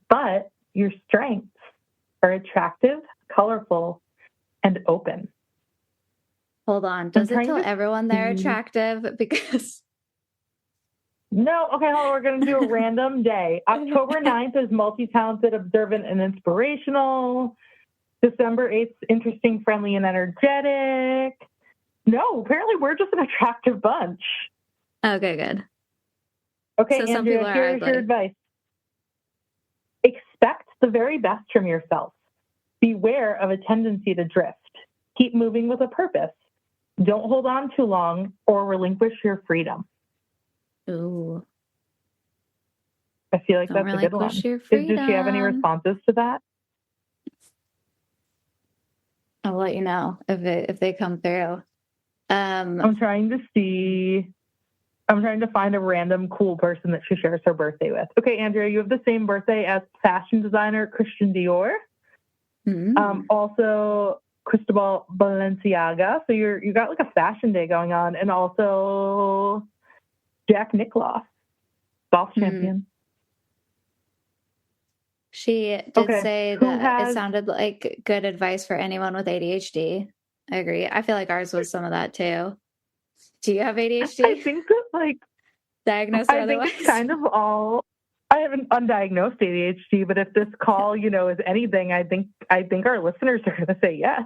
But your strengths are attractive, colorful, and open. Hold on. Does it tell everyone they're attractive? Because... No. Okay, hold on. We're going to do a random day. October 9th is multi-talented, observant, and inspirational. December 8th, interesting, friendly, and energetic. No, apparently we're just an attractive bunch. Okay, good. Okay, so Andrea, here's your advice. Expect the very best from yourself. Beware of a tendency to drift. Keep moving with a purpose. Don't hold on too long or relinquish your freedom. Ooh. I feel like that's a good one. Did she have any responses to that? I'll let you know if they come through. I'm trying to find a random cool person that she shares her birthday with. Okay, Andrea, you have the same birthday as fashion designer Christian Dior. Also Cristobal Balenciaga. So you got like a fashion day going on, and also Jack Nicklaus, golf champion. She did say that it sounded like good advice for anyone with ADHD. I agree. I feel like ours was some of that too. Do you have ADHD? I think that, like, diagnosed or otherwise? Think it's kind of all. I have an undiagnosed ADHD, but if this call, is anything, I think our listeners are going to say yes.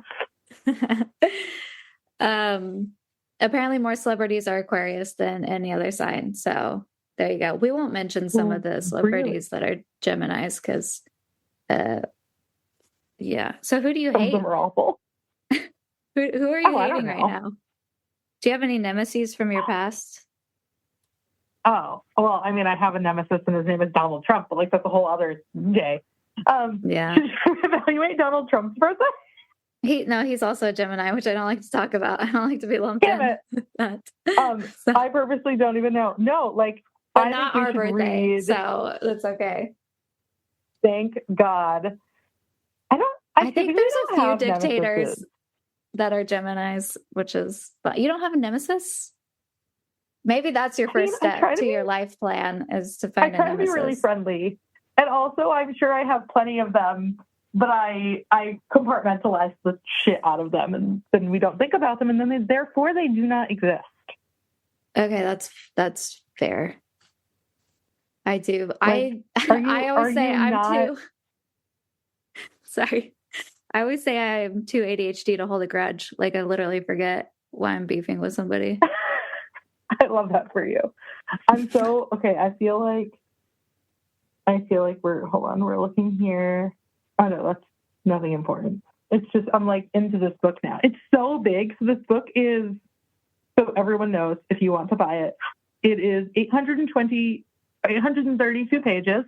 Apparently, more celebrities are Aquarius than any other sign. So there you go. We won't mention some of the celebrities that are Geminis because, yeah. So who do you hate? Some of them are awful. Who are you hating right now? Do you have any nemesis from your past? Oh, well, I mean, I have a nemesis and his name is Donald Trump, but like that's a whole other day. Yeah. Should you evaluate Donald Trump's birthday? He's also a Gemini, which I don't like to talk about. I don't like to be lumped in with that. I purposely don't even know. No, like, but I not our birthday, so that's okay. Thank God. I think there's a few dictators that are Geminis, which is, but you don't have a nemesis? Maybe that's your first step to your life plan is to find a nemesis. I try to be really friendly. And also, I'm sure I have plenty of them, but I compartmentalize the shit out of them, and then we don't think about them, and then therefore they do not exist. Okay, that's Fair. I do. Like, I always say I'm not... too. Sorry. I always say I'm too ADHD to hold a grudge. Like I literally forget why I'm beefing with somebody. I love that for you. I'm so okay. I feel like we're looking here. Oh no, that's nothing important. It's just I'm like into this book now. It's so big. So this book is, so everyone knows if you want to buy it, it is 832 pages.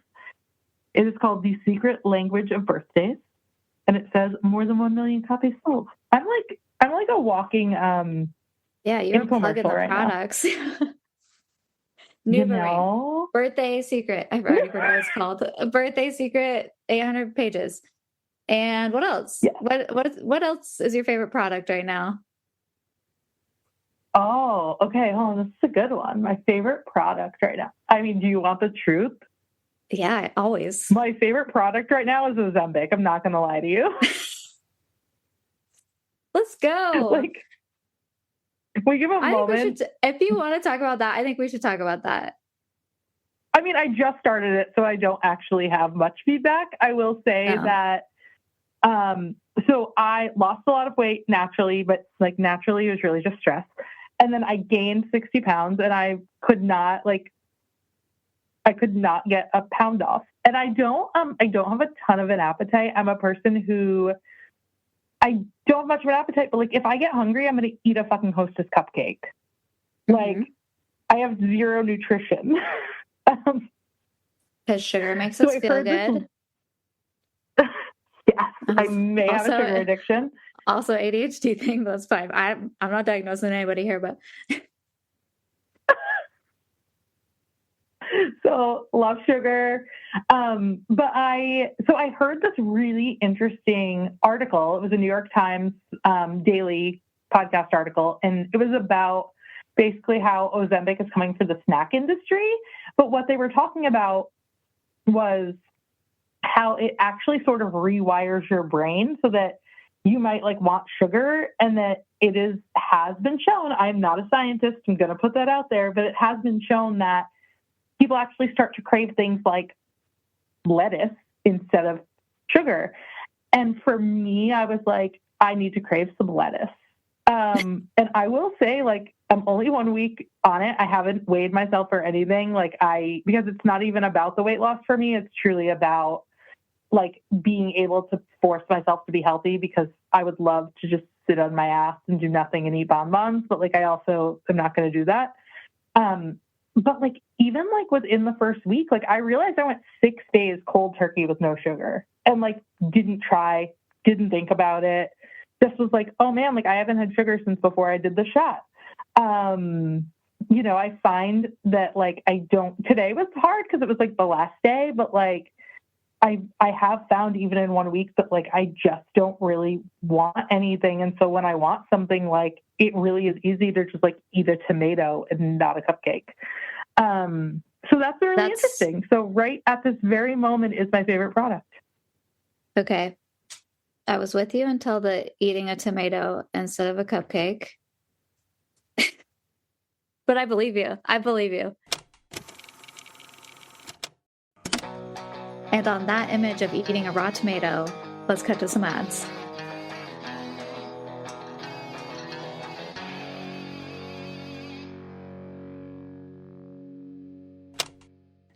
It is called The Secret Language of Birthdays, and it says more than 1 million copies sold. I'm like a walking yeah, you're plugging the right products. You Newbery, know? Birthday Secret. I've already forgot what it's called. A Birthday Secret, 800 pages. And what else? Yeah. What else is your favorite product right now? Oh, okay. Oh, this is a good one. My favorite product right now. I mean, do you want the truth? Yeah, always. My favorite product right now is Ozempic. I'm not going to lie to you. Let's go. Like, if we give a moment. If you want to talk about that, I think we should talk about that. I mean, I just started it, so I don't actually have much feedback. I will say that, so I lost a lot of weight naturally, but like naturally it was really just stress. And then I gained 60 pounds and I could not get a pound off. And I don't have a ton of an appetite. I'm a person who, I don't have much of an appetite, but like if I get hungry, I'm going to eat a fucking Hostess cupcake. Mm-hmm. Like I have zero nutrition. Because sugar makes us feel good. Yes, I may have a sugar addiction. Also ADHD thing, that's fine. I'm not diagnosing anybody here, but so love sugar. But I heard this really interesting article. It was a New York Times daily podcast article, and it was about basically how Ozempic is coming for the snack industry. But what they were talking about was how it actually sort of rewires your brain so that you might like want sugar, and that has been shown. I'm not a scientist. I'm going to put that out there, but it has been shown that people actually start to crave things like lettuce instead of sugar. And for me, I was like, I need to crave some lettuce. And I will say, like, I'm only 1 week on it. I haven't weighed myself or anything. Because it's not even about the weight loss for me. It's truly about like being able to force myself to be healthy, because I would love to just sit on my ass and do nothing and eat bonbons. But like, I also am not going to do that. But like, even like within the first week, like I realized I went 6 days cold turkey with no sugar and like didn't think about it. Just was like, oh man, like I haven't had sugar since before I did the shot. I find that like today was hard because it was like the last day, but like I have found even in 1 week that like I just don't really want anything. And so when I want something, like it really is easy to just like eat a tomato and not a cupcake. So that's really interesting. So right at this very moment is my favorite product. Okay. I was with you until the eating a tomato instead of a cupcake. But I believe you. And on that image of eating a raw tomato, let's cut to some ads.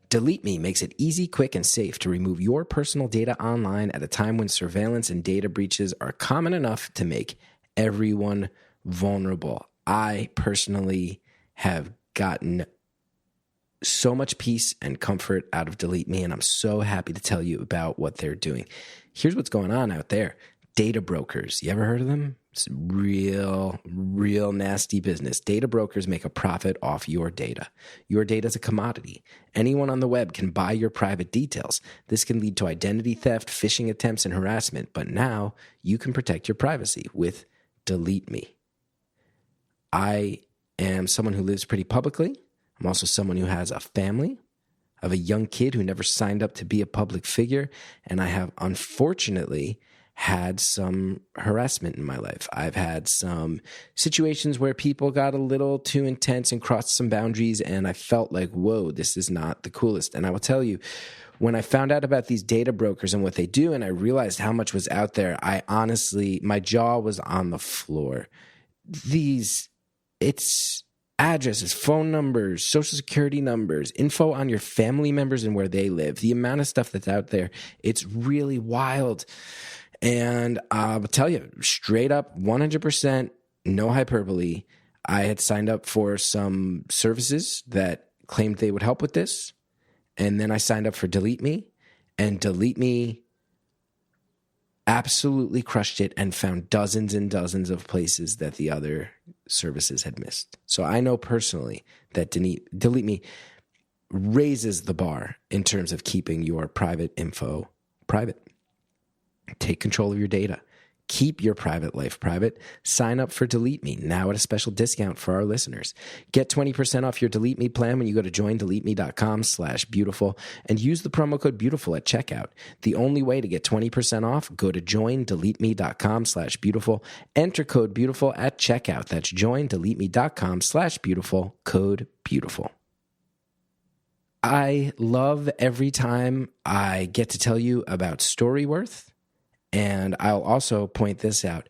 Delete Me makes it easy, quick, and safe to remove your personal data online at a time when surveillance and data breaches are common enough to make everyone vulnerable. I personally have gotten so much peace and comfort out of Delete Me, and I'm so happy to tell you about what they're doing. Here's what's going on out there. Data brokers. You ever heard of them? It's real nasty business. Data brokers make a profit off your data. Your data is a commodity. Anyone on the web can buy your private details. This can lead to identity theft, phishing attempts, and harassment. But now you can protect your privacy with Delete Me. I am someone who lives pretty publicly. I'm also someone who has a family. I have a young kid who never signed up to be a public figure. And I have, unfortunately, had some harassment in my life. I've had some situations where people got a little too intense and crossed some boundaries, and I felt like, whoa, this is not the coolest. And I will tell you, when I found out about these data brokers and what they do, and I realized how much was out there, I honestly, my jaw was on the floor. It's addresses, phone numbers, social security numbers, info on your family members and where they live. The amount of stuff that's out there, it's really wild. And I'll tell you, straight up, 100%, no hyperbole, I had signed up for some services that claimed they would help with this. And then I signed up for Delete Me, and Delete Me absolutely crushed it and found dozens and dozens of places that the other services had missed. So I know personally that Delete Me raises the bar in terms of keeping your private info private. Take control of your data. Keep your private life private. Sign up for Delete Me now at a special discount for our listeners. Get 20% off your Delete Me plan when you go to joindeleteme.com/beautiful and use the promo code beautiful at checkout. The only way to get 20% off, go to joindeleteme.com/beautiful. Enter code beautiful at checkout. That's joindeleteme.com/beautiful, code beautiful. I love every time I get to tell you about Storyworth. And I'll also point this out.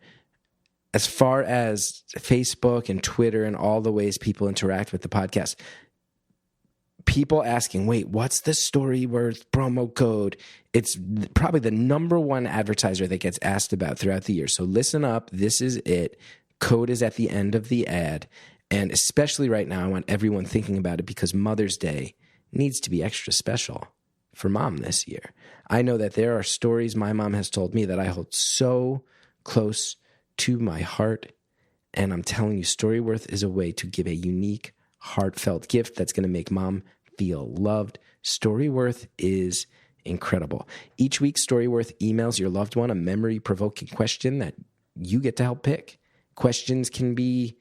As far as Facebook and Twitter and all the ways people interact with the podcast, people asking, wait, what's the Storyworth promo code? It's probably the number one advertiser that gets asked about throughout the year. So listen up. This is it. Code is at the end of the ad. And especially right now, I want everyone thinking about it because Mother's Day needs to be extra special for mom this year. I know that there are stories my mom has told me that I hold so close to my heart. And I'm telling you, Storyworth is a way to give a unique, heartfelt gift that's going to make mom feel loved. Storyworth is incredible. Each week, Storyworth emails your loved one a memory-provoking question that you get to help pick. Questions can be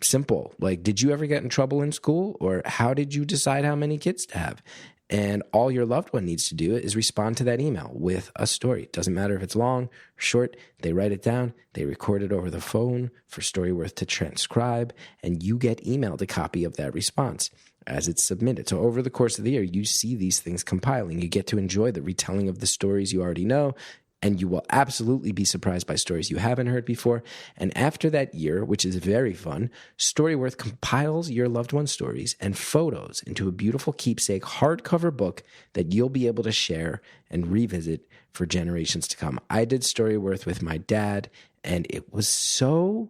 simple, like, did you ever get in trouble in school? Or how did you decide how many kids to have? And all your loved one needs to do is respond to that email with a story. It doesn't matter if it's long or short. They write it down. They record it over the phone for Storyworth to transcribe, and you get emailed a copy of that response as it's submitted. So over the course of the year, you see these things compiling. You get to enjoy the retelling of the stories you already know, and you will absolutely be surprised by stories you haven't heard before. And after that year, which is very fun, Storyworth compiles your loved one's stories and photos into a beautiful keepsake hardcover book that you'll be able to share and revisit for generations to come. I did Storyworth with my dad, and it was so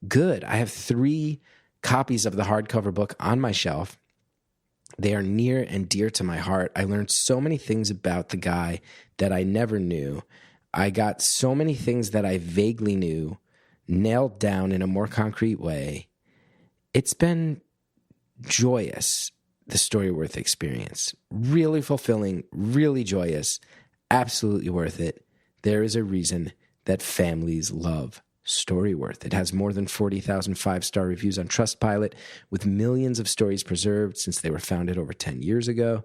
good. I have 3 copies of the hardcover book on my shelf. They are near and dear to my heart. I learned so many things about the guy that I never knew. I got so many things that I vaguely knew nailed down in a more concrete way. It's been joyous, the Storyworth experience. Really fulfilling, really joyous, absolutely worth it. There is a reason that families love Storyworth. It has more than 40,000 5-star reviews on Trustpilot, with millions of stories preserved since they were founded over 10 years ago.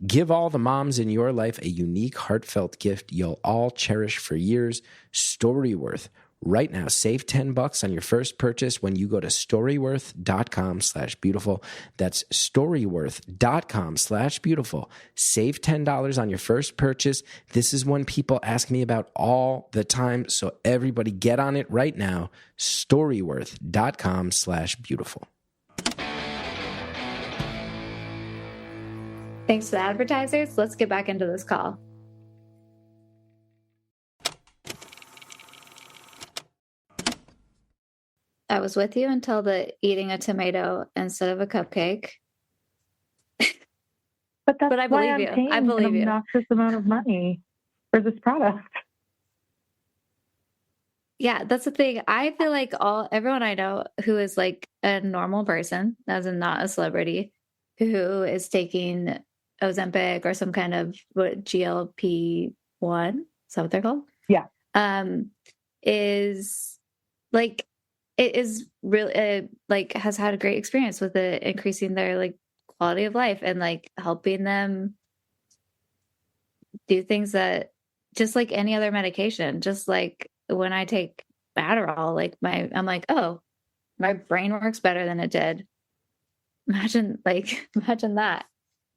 Give all the moms in your life a unique, heartfelt gift you'll all cherish for years. Storyworth. Right now, save $10 on your first purchase when you go to storyworth.com/beautiful. That's storyworth.com/beautiful. Save $10 on your first purchase. This is one people ask me about all the time, so everybody get on it right now. Storyworth.com/beautiful. Thanks to the advertisers. Let's get back into this call. I was with you until the eating a tomato instead of a cupcake. But that's But I why believe I'm you. paying I believe an you. obnoxious amount of money for this product. Yeah, that's the thing. I feel like everyone I know who is like a normal person, as in not a celebrity, who is taking Ozempic or some kind of GLP-1, is that what they're called? Yeah. Is like, it is really like has had a great experience with it, increasing their like quality of life and like helping them do things that just like any other medication, just like when I take Adderall, like I'm like, oh, my brain works better than it did. Imagine that.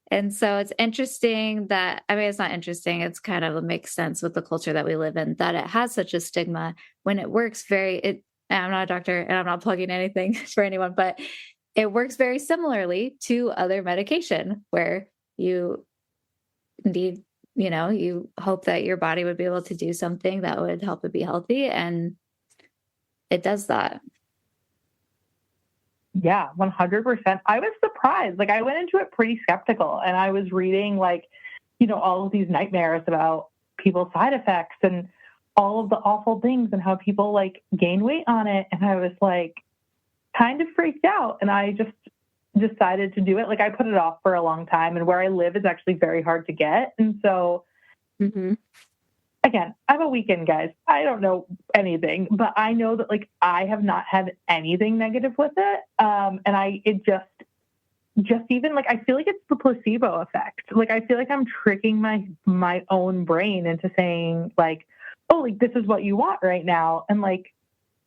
And so it's interesting that, I mean, it's not interesting. It's kind of makes sense with the culture that we live in, that it has such a stigma when it works I'm not a doctor and I'm not plugging anything for anyone, but it works very similarly to other medication where you need, you hope that your body would be able to do something that would help it be healthy. And it does that. Yeah, 100%. I was surprised. Like, I went into it pretty skeptical, and I was reading, like, all of these nightmares about people's side effects and all of the awful things and how people, like, gain weight on it. And I was, like, kind of freaked out, and I just decided to do it. Like, I put it off for a long time, and where I live is actually very hard to get. And so, again, I'm a weekend, guys. I don't know anything, but I know that, like, I have not had anything negative with it. It just even, like, I feel like it's the placebo effect. Like, I feel like I'm tricking my own brain into saying, like, oh, like, this is what you want right now. And, like,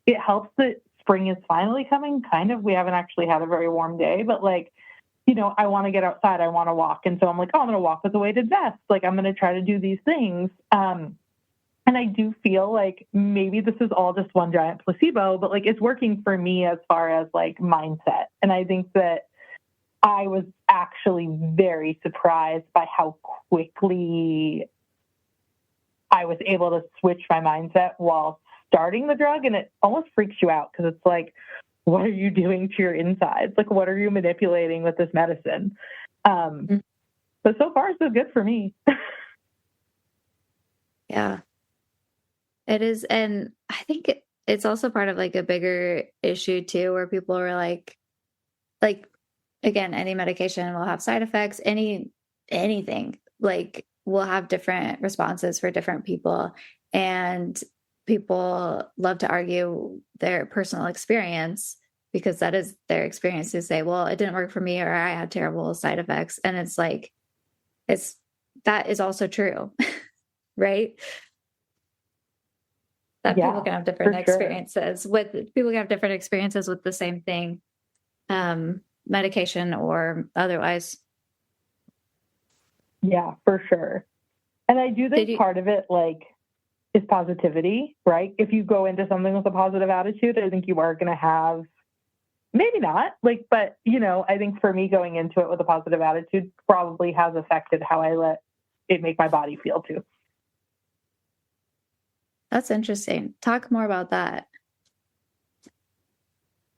it helps that spring is finally coming, kind of. We haven't actually had a very warm day, but, like, I want to get outside. I want to walk. And so I'm like, oh, I'm going to walk with a weighted vest. Like, I'm going to try to do these things. And I do feel like maybe this is all just one giant placebo, but, like, it's working for me as far as, like, mindset. And I think that I was actually very surprised by how quickly I was able to switch my mindset while starting the drug. And it almost freaks you out because it's like, what are you doing to your insides? Like, what are you manipulating with this medicine? But so far, it's been good for me. Yeah. It is. And I think it's also part of, like, a bigger issue too, where people are like, again, any medication will have side effects, anything, like, will have different responses for different people. And people love to argue their personal experience because that is their experience, to say, well, it didn't work for me, or I had terrible side effects. And it's like, that is also true. Right? That people can have different experiences with the same thing, medication or otherwise. Yeah, for sure. And I do think part of it, like, is positivity, right? If you go into something with a positive attitude, I think you are going to have, maybe not, like, but, I think for me, going into it with a positive attitude probably has affected how I let it make my body feel too. That's interesting. Talk more about that.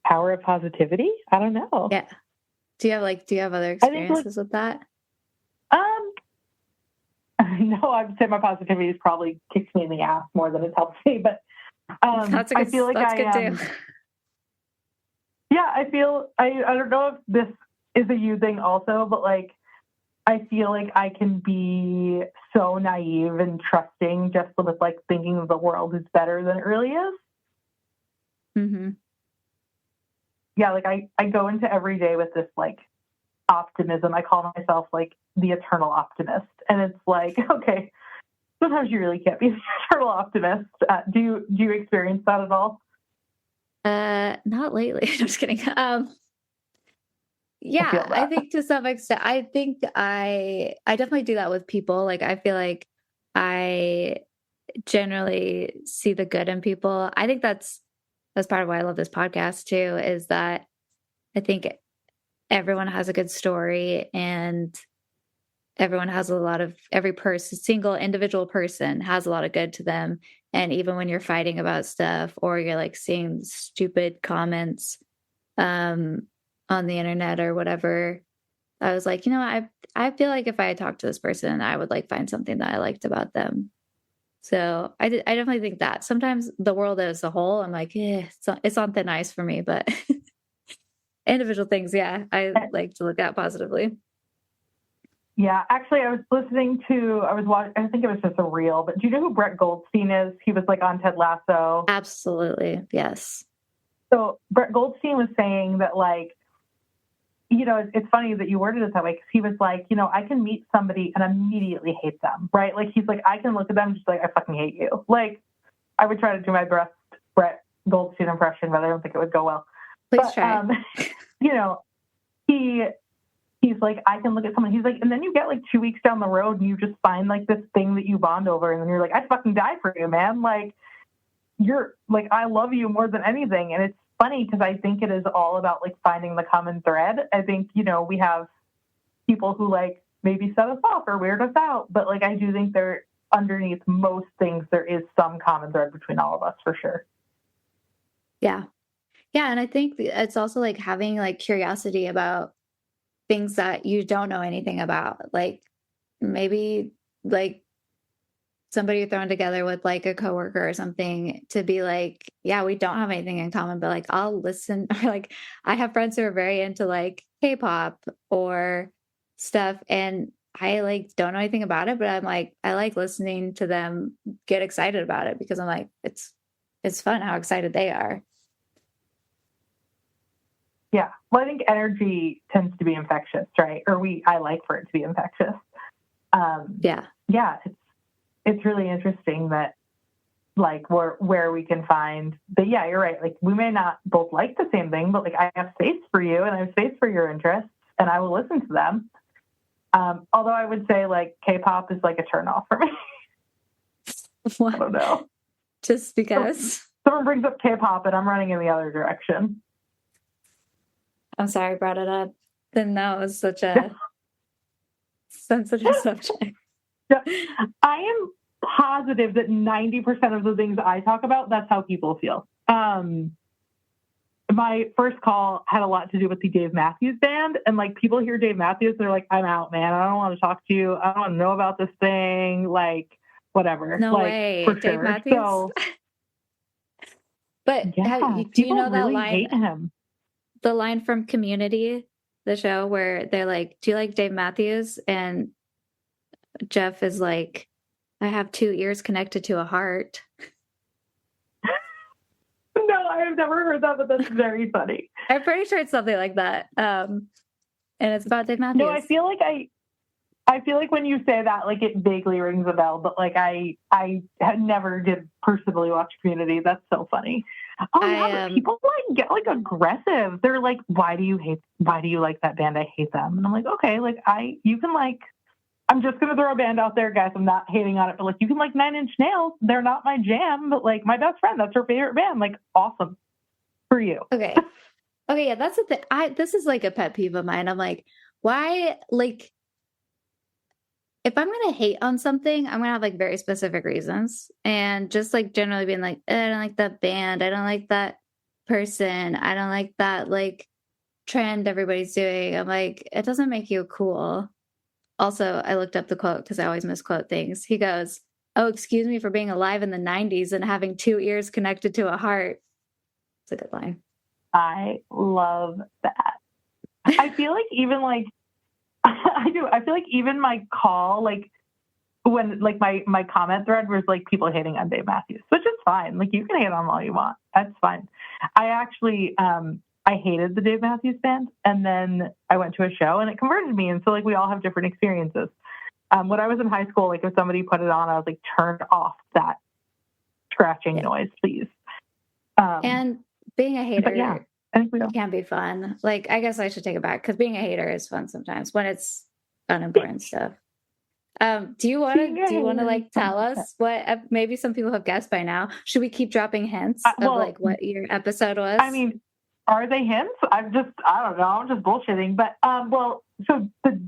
Power of positivity? I don't know. Yeah. Do you have other experiences with that? No, I would say my positivity has probably kicked me in the ass more than it's helped me, but that's I feel like that's good too. Yeah, I don't know if this is a you thing also, but, like, I feel like I can be so naive and trusting just with, like, thinking of the world is better than it really is. Mm-hmm. Yeah, like, I go into every day with this, like, optimism. I call myself, like, the eternal optimist. And it's like, okay, sometimes you really can't be the eternal optimist. Do you experience that at all? Not lately. I'm just kidding. Yeah, I think to some extent, I think I definitely do that with people. Like, I feel like I generally see the good in people. I think that's part of why I love this podcast too, is that I think everyone has a good story, and everyone has single individual person has a lot of good to them. And even when you're fighting about stuff, or you're, like, seeing stupid comments, on the internet or whatever, I was like, I feel like if I talked to this person, I would, like, find something that I liked about them. So I definitely think that sometimes the world as a whole, I'm like, it's on thin ice for me, but individual things, yeah, I like to look at positively. Yeah, actually, I was watching, I think it was just a reel, but do you know who Brett Goldstein is? He was, like, on Ted Lasso. Absolutely. Yes. So Brett Goldstein was saying that, like, it's funny that you worded it that way, because he was like, I can meet somebody and immediately hate them, right? Like, he's like, I can look at them and just like, I fucking hate you. Like, I would try to do my best Brett Goldstein impression, but I don't think it would go well. Please try. He's like, I can look at someone. He's like, and then you get like 2 weeks down the road and you just find like this thing that you bond over. And then you're like, I'd fucking die for you, man. Like, you're like, I love you more than anything. And it's funny because I think it is all about like finding the common thread. I think, we have people who like maybe set us off or weird us out. But like, I do think there underneath most things, there is some common thread between all of us for sure. Yeah. Yeah. And I think it's also like having like curiosity about things that you don't know anything about. Like maybe like somebody you're thrown together with like a coworker or something, to be like, yeah, we don't have anything in common, but like I'll listen. Or like I have friends who are very into like K-pop or stuff, and I like don't know anything about it, but I'm like, I like listening to them get excited about it, because I'm like, it's fun how excited they are. Yeah. Well, I think energy tends to be infectious, right? Or I like for it to be infectious. Yeah. It's really interesting that like where we can find, but yeah, you're right. Like, we may not both like the same thing, but like I have space for you and I have space for your interests, and I will listen to them. Although I would say like K-pop is like a turnoff for me. What? I don't know. Just because Someone brings up K-pop and I'm running in the other direction. I'm sorry I brought it up. Then that was such a sensitive subject. I am positive that 90% of the things I talk about, that's how people feel. My first call had a lot to do with the Dave Matthews Band, and like people hear Dave Matthews, they're like, I'm out, man. I don't want to talk to you. I don't want to know about this thing. Like, whatever. No like, way. For Dave sure. Matthews? So, but yeah, do you know that really line? Hate him. The line from Community, the show, where they're like, do you like Dave Matthews? And Jeff is like, I have 2 ears connected to a heart. No, I have never heard that, but that's very funny. I'm pretty sure it's something like that. And it's about Dave Matthews. No, I feel like when you say that, like it vaguely rings a bell, but like I had never did personally watch Community. That's so funny. Oh yeah, but people like get like aggressive. They're like, why do you like that band? I hate them. And I'm like, okay, like you can like, I'm just gonna throw a band out there, guys. I'm not hating on it, but like you can like 9 Inch Nails. They're not my jam, but like my best friend, that's her favorite band. Like, awesome for you. Okay, yeah, that's the thing. This is like a pet peeve of mine. I'm like, why? Like, if I'm gonna hate on something, I'm gonna have like very specific reasons, and just like generally being like, I don't like that band, I don't like that person, I don't like that like trend everybody's doing. I'm like, it doesn't make you cool. Also, I looked up the quote because I always misquote things. He goes, "Oh, excuse me for being alive in the 90s and having 2 ears connected to a heart." It's a good line. I love that. I feel like even like I do. I feel like even my call, like when like my comment thread was like people hating on Dave Matthews, which is fine. Like you can hate on all you want. That's fine. I actually I hated the Dave Matthews Band, and then I went to a show and it converted me. And so like we all have different experiences. When I was in high school, like if somebody put it on, I was like, turn off that scratching noise, please. And being a hater, yeah, can be fun. Like, I guess I should take it back, because being a hater is fun sometimes when it's unimportant stuff. Do you want to like tell us what? Maybe some people have guessed by now. Should we keep dropping hints of like what your episode was? I mean, are they hints? I don't know. I'm just bullshitting. But so the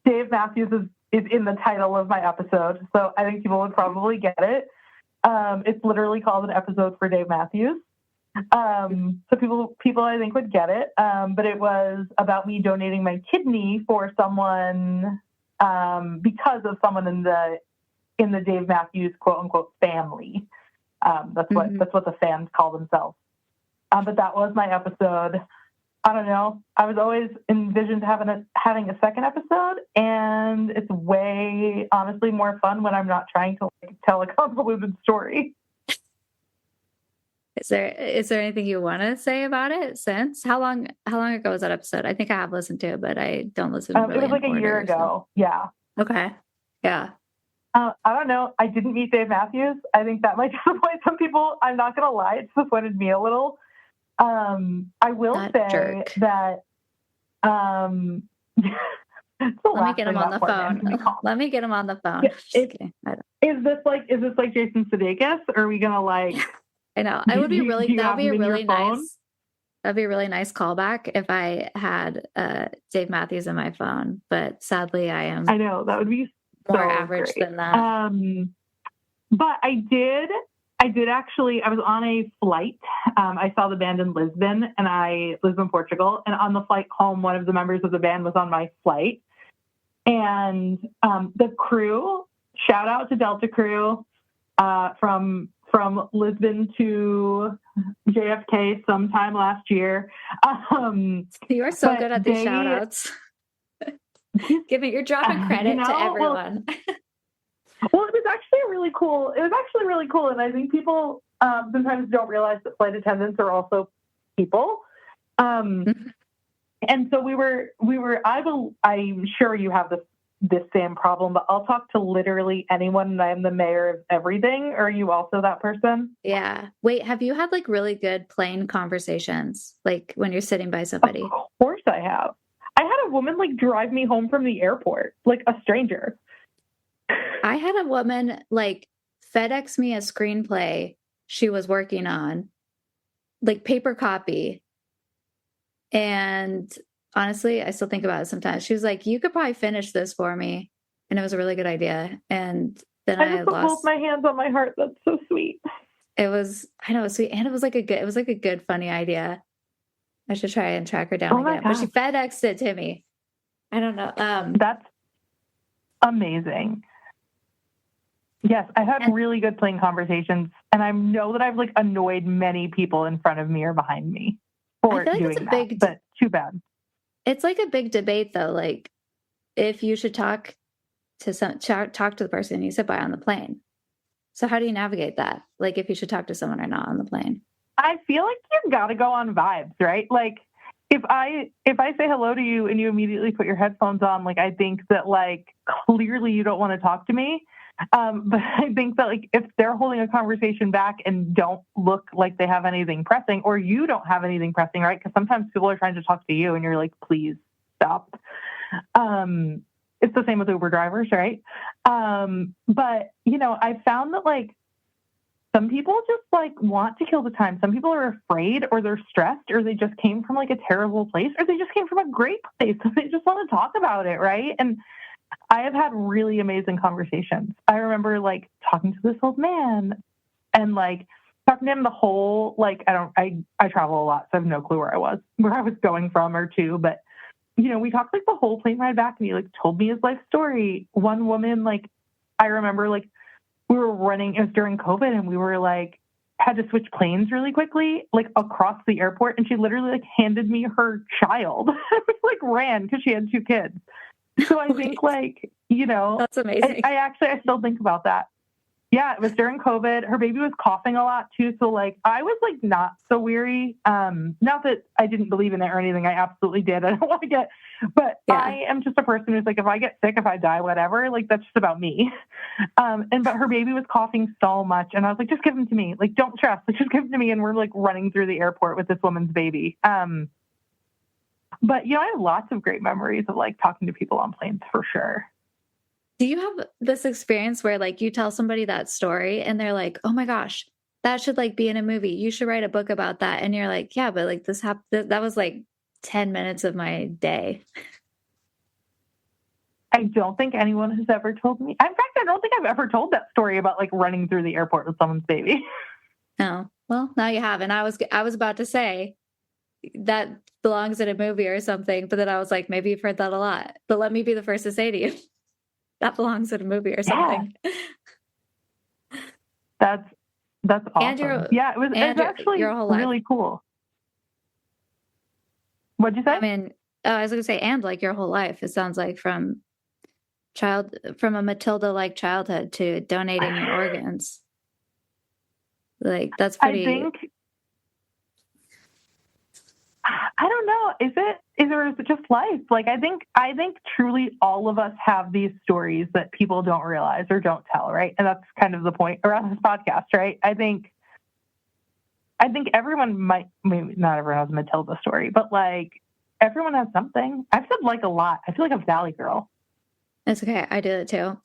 Dave Matthews is in the title of my episode, so I think people would probably get it. It's literally called An Episode for Dave Matthews. So people I think would get it. But it was about me donating my kidney for someone, because of someone in the Dave Matthews quote unquote family. That's what the fans call themselves. But that was my episode. I don't know. I was always envisioned having a second episode, and it's way honestly more fun when I'm not trying to like tell a convoluted story. Is there anything you want to say about it since? How long ago was that episode? I think I have listened to it, but I don't listen really It was like in a year order, ago. Yeah. Okay. Yeah. I don't know. I didn't meet Dave Matthews. I think that might disappoint some people. I'm not going to lie. It disappointed me a little. I will say jerk. that, Let me get him on the phone. Let me get him on the phone. Yeah, is this like Jason Sudeikis? Or are we going to like, I know. It would be really, that'd be a really nice callback if I had Dave Matthews in my phone. But sadly, I know that would be more average than that. But I did actually, I was on a flight. I saw the band in Lisbon, Portugal. And on the flight home, one of the members of the band was on my flight. And the crew, shout out to Delta crew, from Lisbon to JFK sometime last year. You are so good at these shout outs. You're dropping credit to everyone. Well, it was actually really cool. And I think people sometimes don't realize that flight attendants are also people. And so I'm sure you have this same problem, but I'll talk to literally anyone and I am the mayor of everything. Are you also that person? Yeah. Wait, have you had like really good plane conversations? Like when you're sitting by somebody? Of course I have. I had a woman like drive me home from the airport, like a stranger. I had a woman like FedEx me a screenplay she was working on, like paper copy. And honestly, I still think about it sometimes. She was like, you could probably finish this for me. And it was a really good idea. And then I put both my hands on my heart. That's so sweet. I know it was sweet. And it was like a good, funny idea. I should try and track her down again. But she FedExed it to me. I don't know. That's amazing. Yes, I've had really good plane conversations. And I know that I've like annoyed many people in front of me or behind me for doing that. But too bad. It's like a big debate, though. Like, if you should talk to the person you sit by on the plane. So how do you navigate that? Like, if you should talk to someone or not on the plane? I feel like you've got to go on vibes, right? Like, if I say hello to you and you immediately put your headphones on, like, I think that like clearly you don't want to talk to me. But I think that like if they're holding a conversation back and don't look like they have anything pressing, or you don't have anything pressing, right? Because sometimes people are trying to talk to you and you're like, please stop. It's the same with Uber drivers, right? But I found that like some people just like want to kill the time. Some people are afraid, or they're stressed, or they just came from like a terrible place, or they just came from a great place. So they just want to talk about it, right? And I have had really amazing conversations. I remember like talking to this old man and like talking to him the whole, like, I travel a lot, so I have no clue where I was going from or to, but we talked like the whole plane ride back and he like told me his life story. One woman, like, I remember like we were running, it was during COVID and we were like, had to switch planes really quickly, like across the airport. And she literally like handed me her child. I like ran because she had 2 kids. So I think like, that's amazing. I still think about that. Yeah, it was during COVID. Her baby was coughing a lot too. So like, I was like not so weary. Not that I didn't believe in it or anything. I absolutely did. I don't want to but yeah. I am just a person who's like, if I get sick, if I die, whatever, like that's just about me. But her baby was coughing so much. And I was like, just give him to me. Like, don't stress. Like, just give him to me. And we're like running through the airport with this woman's baby. But, I have lots of great memories of like talking to people on planes for sure. Do you have this experience where like you tell somebody that story and they're like, oh my gosh, that should like be in a movie. You should write a book about that. And you're like, yeah, but like this happened. That was like 10 minutes of my day. I don't think anyone has ever told me. In fact, I don't think I've ever told that story about like running through the airport with someone's baby. No. Well, now you have. And I was about to say that belongs in a movie or something, but then I was like, maybe you've heard that a lot. But let me be the first to say to you, that belongs in a movie or something. That's awesome. It was actually your whole life. Really cool. What'd you say? I mean, I was going to say, and like your whole life, it sounds like from a Matilda-like childhood to donating your organs. Like that's pretty. I don't know. Or is it just life? Like, I think truly all of us have these stories that people don't realize or don't tell, right? And that's kind of the point around this podcast, right? I think everyone maybe not everyone has a Matilda story, but like everyone has something. I've said like a lot. I feel like a Valley girl. It's okay. I do it too.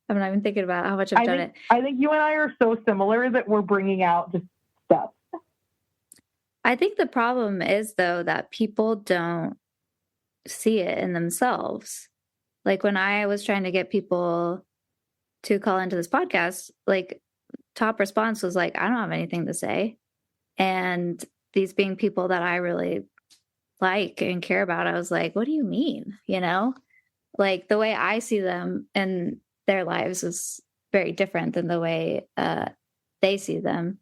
I'm not even thinking about how much I've done it. I think you and I are so similar that we're bringing out just stuff. I think the problem is, though, that people don't see it in themselves. Like when I was trying to get people to call into this podcast, like top response was like, I don't have anything to say. And these being people that I really like and care about, I was like, what do you mean? You know, like the way I see them and their lives is very different than the way they see themselves.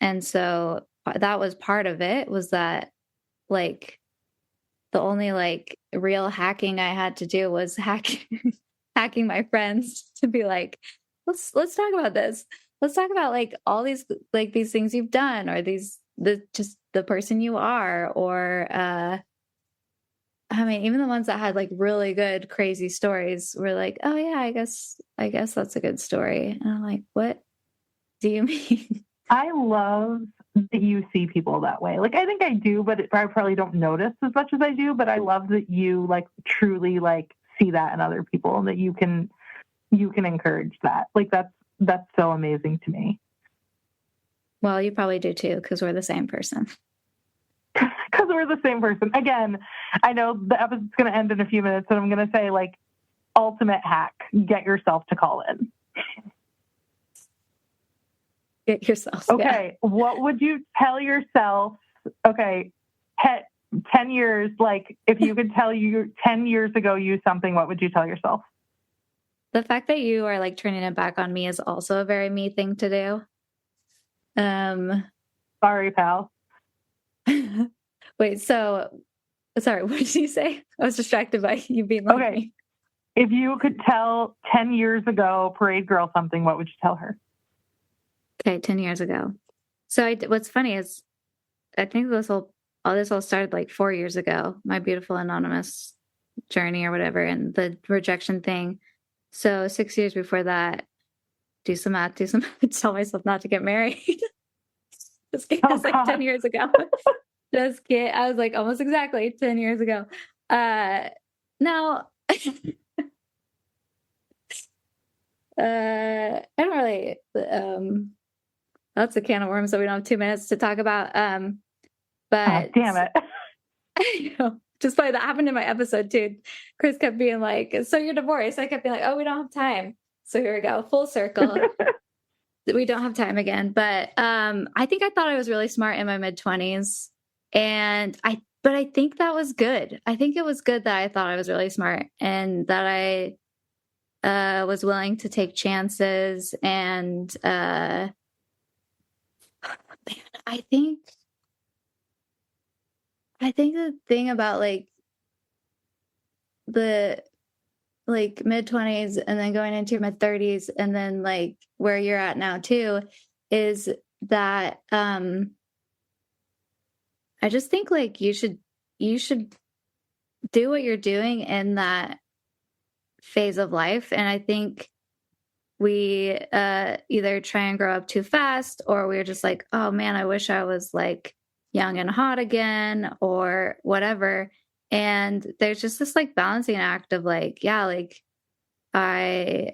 And so that was part of it, was that like the only like real hacking I had to do was hacking my friends to be like, let's talk about this. Let's talk about like all these like these things you've done, or just the person you are, or I mean, even the ones that had like really good, crazy stories were like, oh yeah, I guess that's a good story. And I'm like, what do you mean? I love that you see people that way. Like, I think I do, but I probably don't notice as much as I do, but I love that you like truly like see that in other people, and that you can encourage that. Like, that's so amazing to me. Well, you probably do too, because we're the same person. Because we're the same person. Again, I know the episode's going to end in a few minutes, and I'm going to say, like, ultimate hack: get yourself to call in. Get yourself. Okay, yeah. What would you tell yourself? Okay, 10 years. Like, if you could tell you 10 years ago you something, what would you tell yourself? The fact that you are like turning it back on me is also a very me thing to do. Sorry, pal. Wait, sorry, what did you say? I was distracted by you being like okay. me. If you could tell 10 years ago Parade Girl something, what would you tell her? Okay, 10 years ago. So what's funny is I think all started like 4 years ago, my beautiful anonymous journey or whatever, and the rejection thing. So 6 years before that, do some math, tell myself not to get married. Just kidding. That's like 10 years ago. Just kidding. I was like almost exactly 10 years ago. No, I don't really, that's a can of worms, so we don't have 2 minutes to talk about. But damn it. I know. Just funny, that happened in my episode too. Chris kept being like, so you're divorced. I kept being like, oh, we don't have time. So here we go. Full circle. We don't have time again. But I think I thought I was really smart in my mid-20s. But I think that was good. I think it was good that I thought I was really smart, and that I was willing to take chances. And man, I think the thing about like the like mid-20s and then going into your mid-30s and then like where you're at now too is that I just think like you should do what you're doing in that phase of life. And I think we either try and grow up too fast, or we're just like, oh man, I wish I was like young and hot again or whatever. And there's just this like balancing act of like, yeah, like I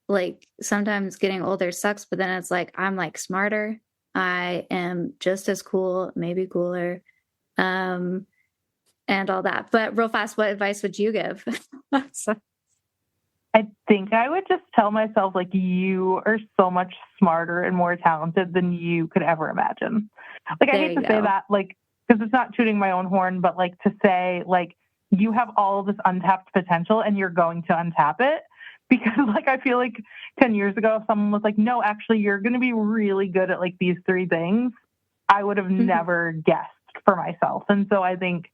like sometimes getting older sucks, but then it's like I'm like smarter. I am just as cool, maybe cooler, and all that. But real fast, what advice would you give? I think I would just tell myself, like, you are so much smarter and more talented than you could ever imagine. Like, I hate to say that, like, because it's not tooting my own horn, but like to say, like, you have all of this untapped potential and you're going to untap it. Because like, I feel like 10 years ago, if someone was like, no, actually, you're going to be really good at like these 3 things, I would have never guessed for myself. And so I think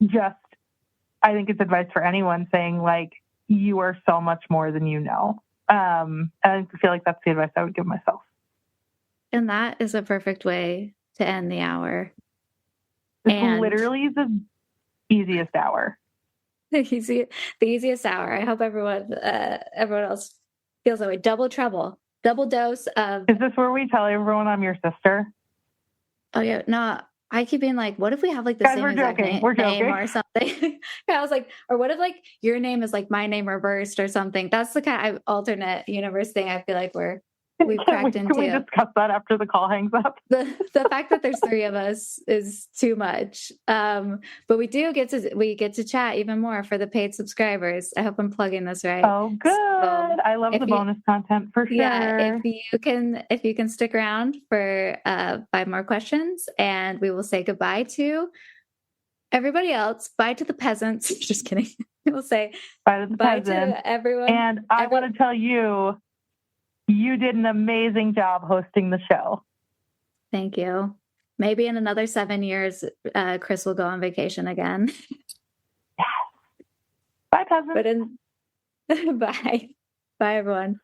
it's advice for anyone saying like, you are so much more than you know. And I feel like that's the advice I would give myself. And that is a perfect way to end the hour. It's literally the easiest hour. The easiest hour. I hope everyone else feels that way. Double trouble, double dose of. Is this where we tell everyone I'm your sister? Oh yeah, no. I keep being like, what if we have like the Guys, same we're exact joking. We're name joking. or something? I was like, or what if like your name is like my name reversed or something? That's the kind of alternate universe thing I feel like we've cracked into. Can we discuss that after the call hangs up? The fact that there's three of us is too much. But we get to chat even more for the paid subscribers. I hope I'm plugging this right. Oh, good. So I love the bonus content for sure. Yeah, if you can stick around for 5 more questions, and we will say goodbye to everybody else. Bye to the peasants. Just kidding. We'll say bye to everyone. And I want to tell you, you did an amazing job hosting the show. Thank you. Maybe in another 7 years, Chris will go on vacation again. Yes. Bye, peasants. Bye. Bye, everyone.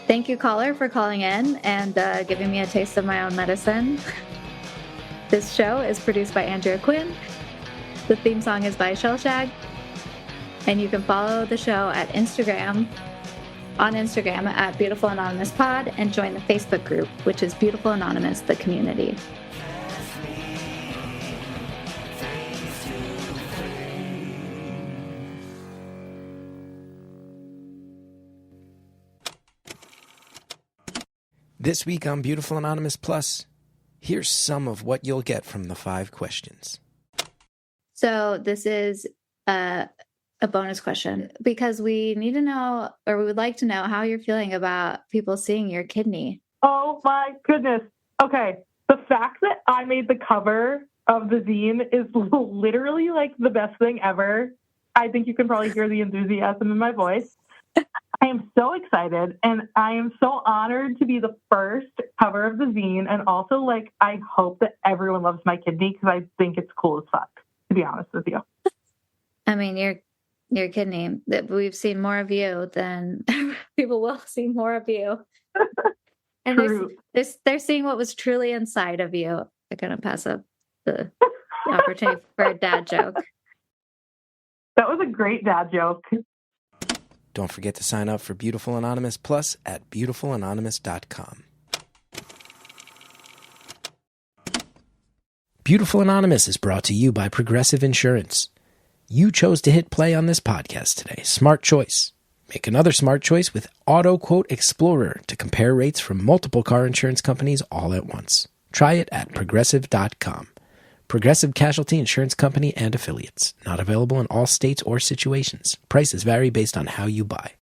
Thank you, caller, for calling in and giving me a taste of my own medicine. This show is produced by Andrea Quinn. The theme song is by Shellshag. And you can follow the show on Instagram at Beautiful Anonymous Pod, and join the Facebook group, which is Beautiful Anonymous, the community. This week on Beautiful Anonymous Plus, here's some of what you'll get from the 5 questions. So this is a bonus question because we need to know, or we would like to know, how you're feeling about people seeing your kidney. Oh my goodness. Okay. The fact that I made the cover of the zine is literally like the best thing ever. I think you can probably hear the enthusiasm in my voice. I am so excited, and I am so honored to be the first cover of the zine. And also, like, I hope that everyone loves my kidney because I think it's cool as fuck, to be honest with you. I mean, your kidney, that we've seen more of you than people will see more of you. And they're seeing what was truly inside of you. I'm going to pass up the opportunity for a dad joke. That was a great dad joke. Don't forget to sign up for Beautiful Anonymous Plus at beautifulanonymous.com. Beautiful Anonymous is brought to you by Progressive Insurance. You chose to hit play on this podcast today. Smart choice. Make another smart choice with Auto Quote Explorer to compare rates from multiple car insurance companies all at once. Try it at progressive.com. Progressive Casualty Insurance Company and Affiliates. Not available in all states or situations. Prices vary based on how you buy.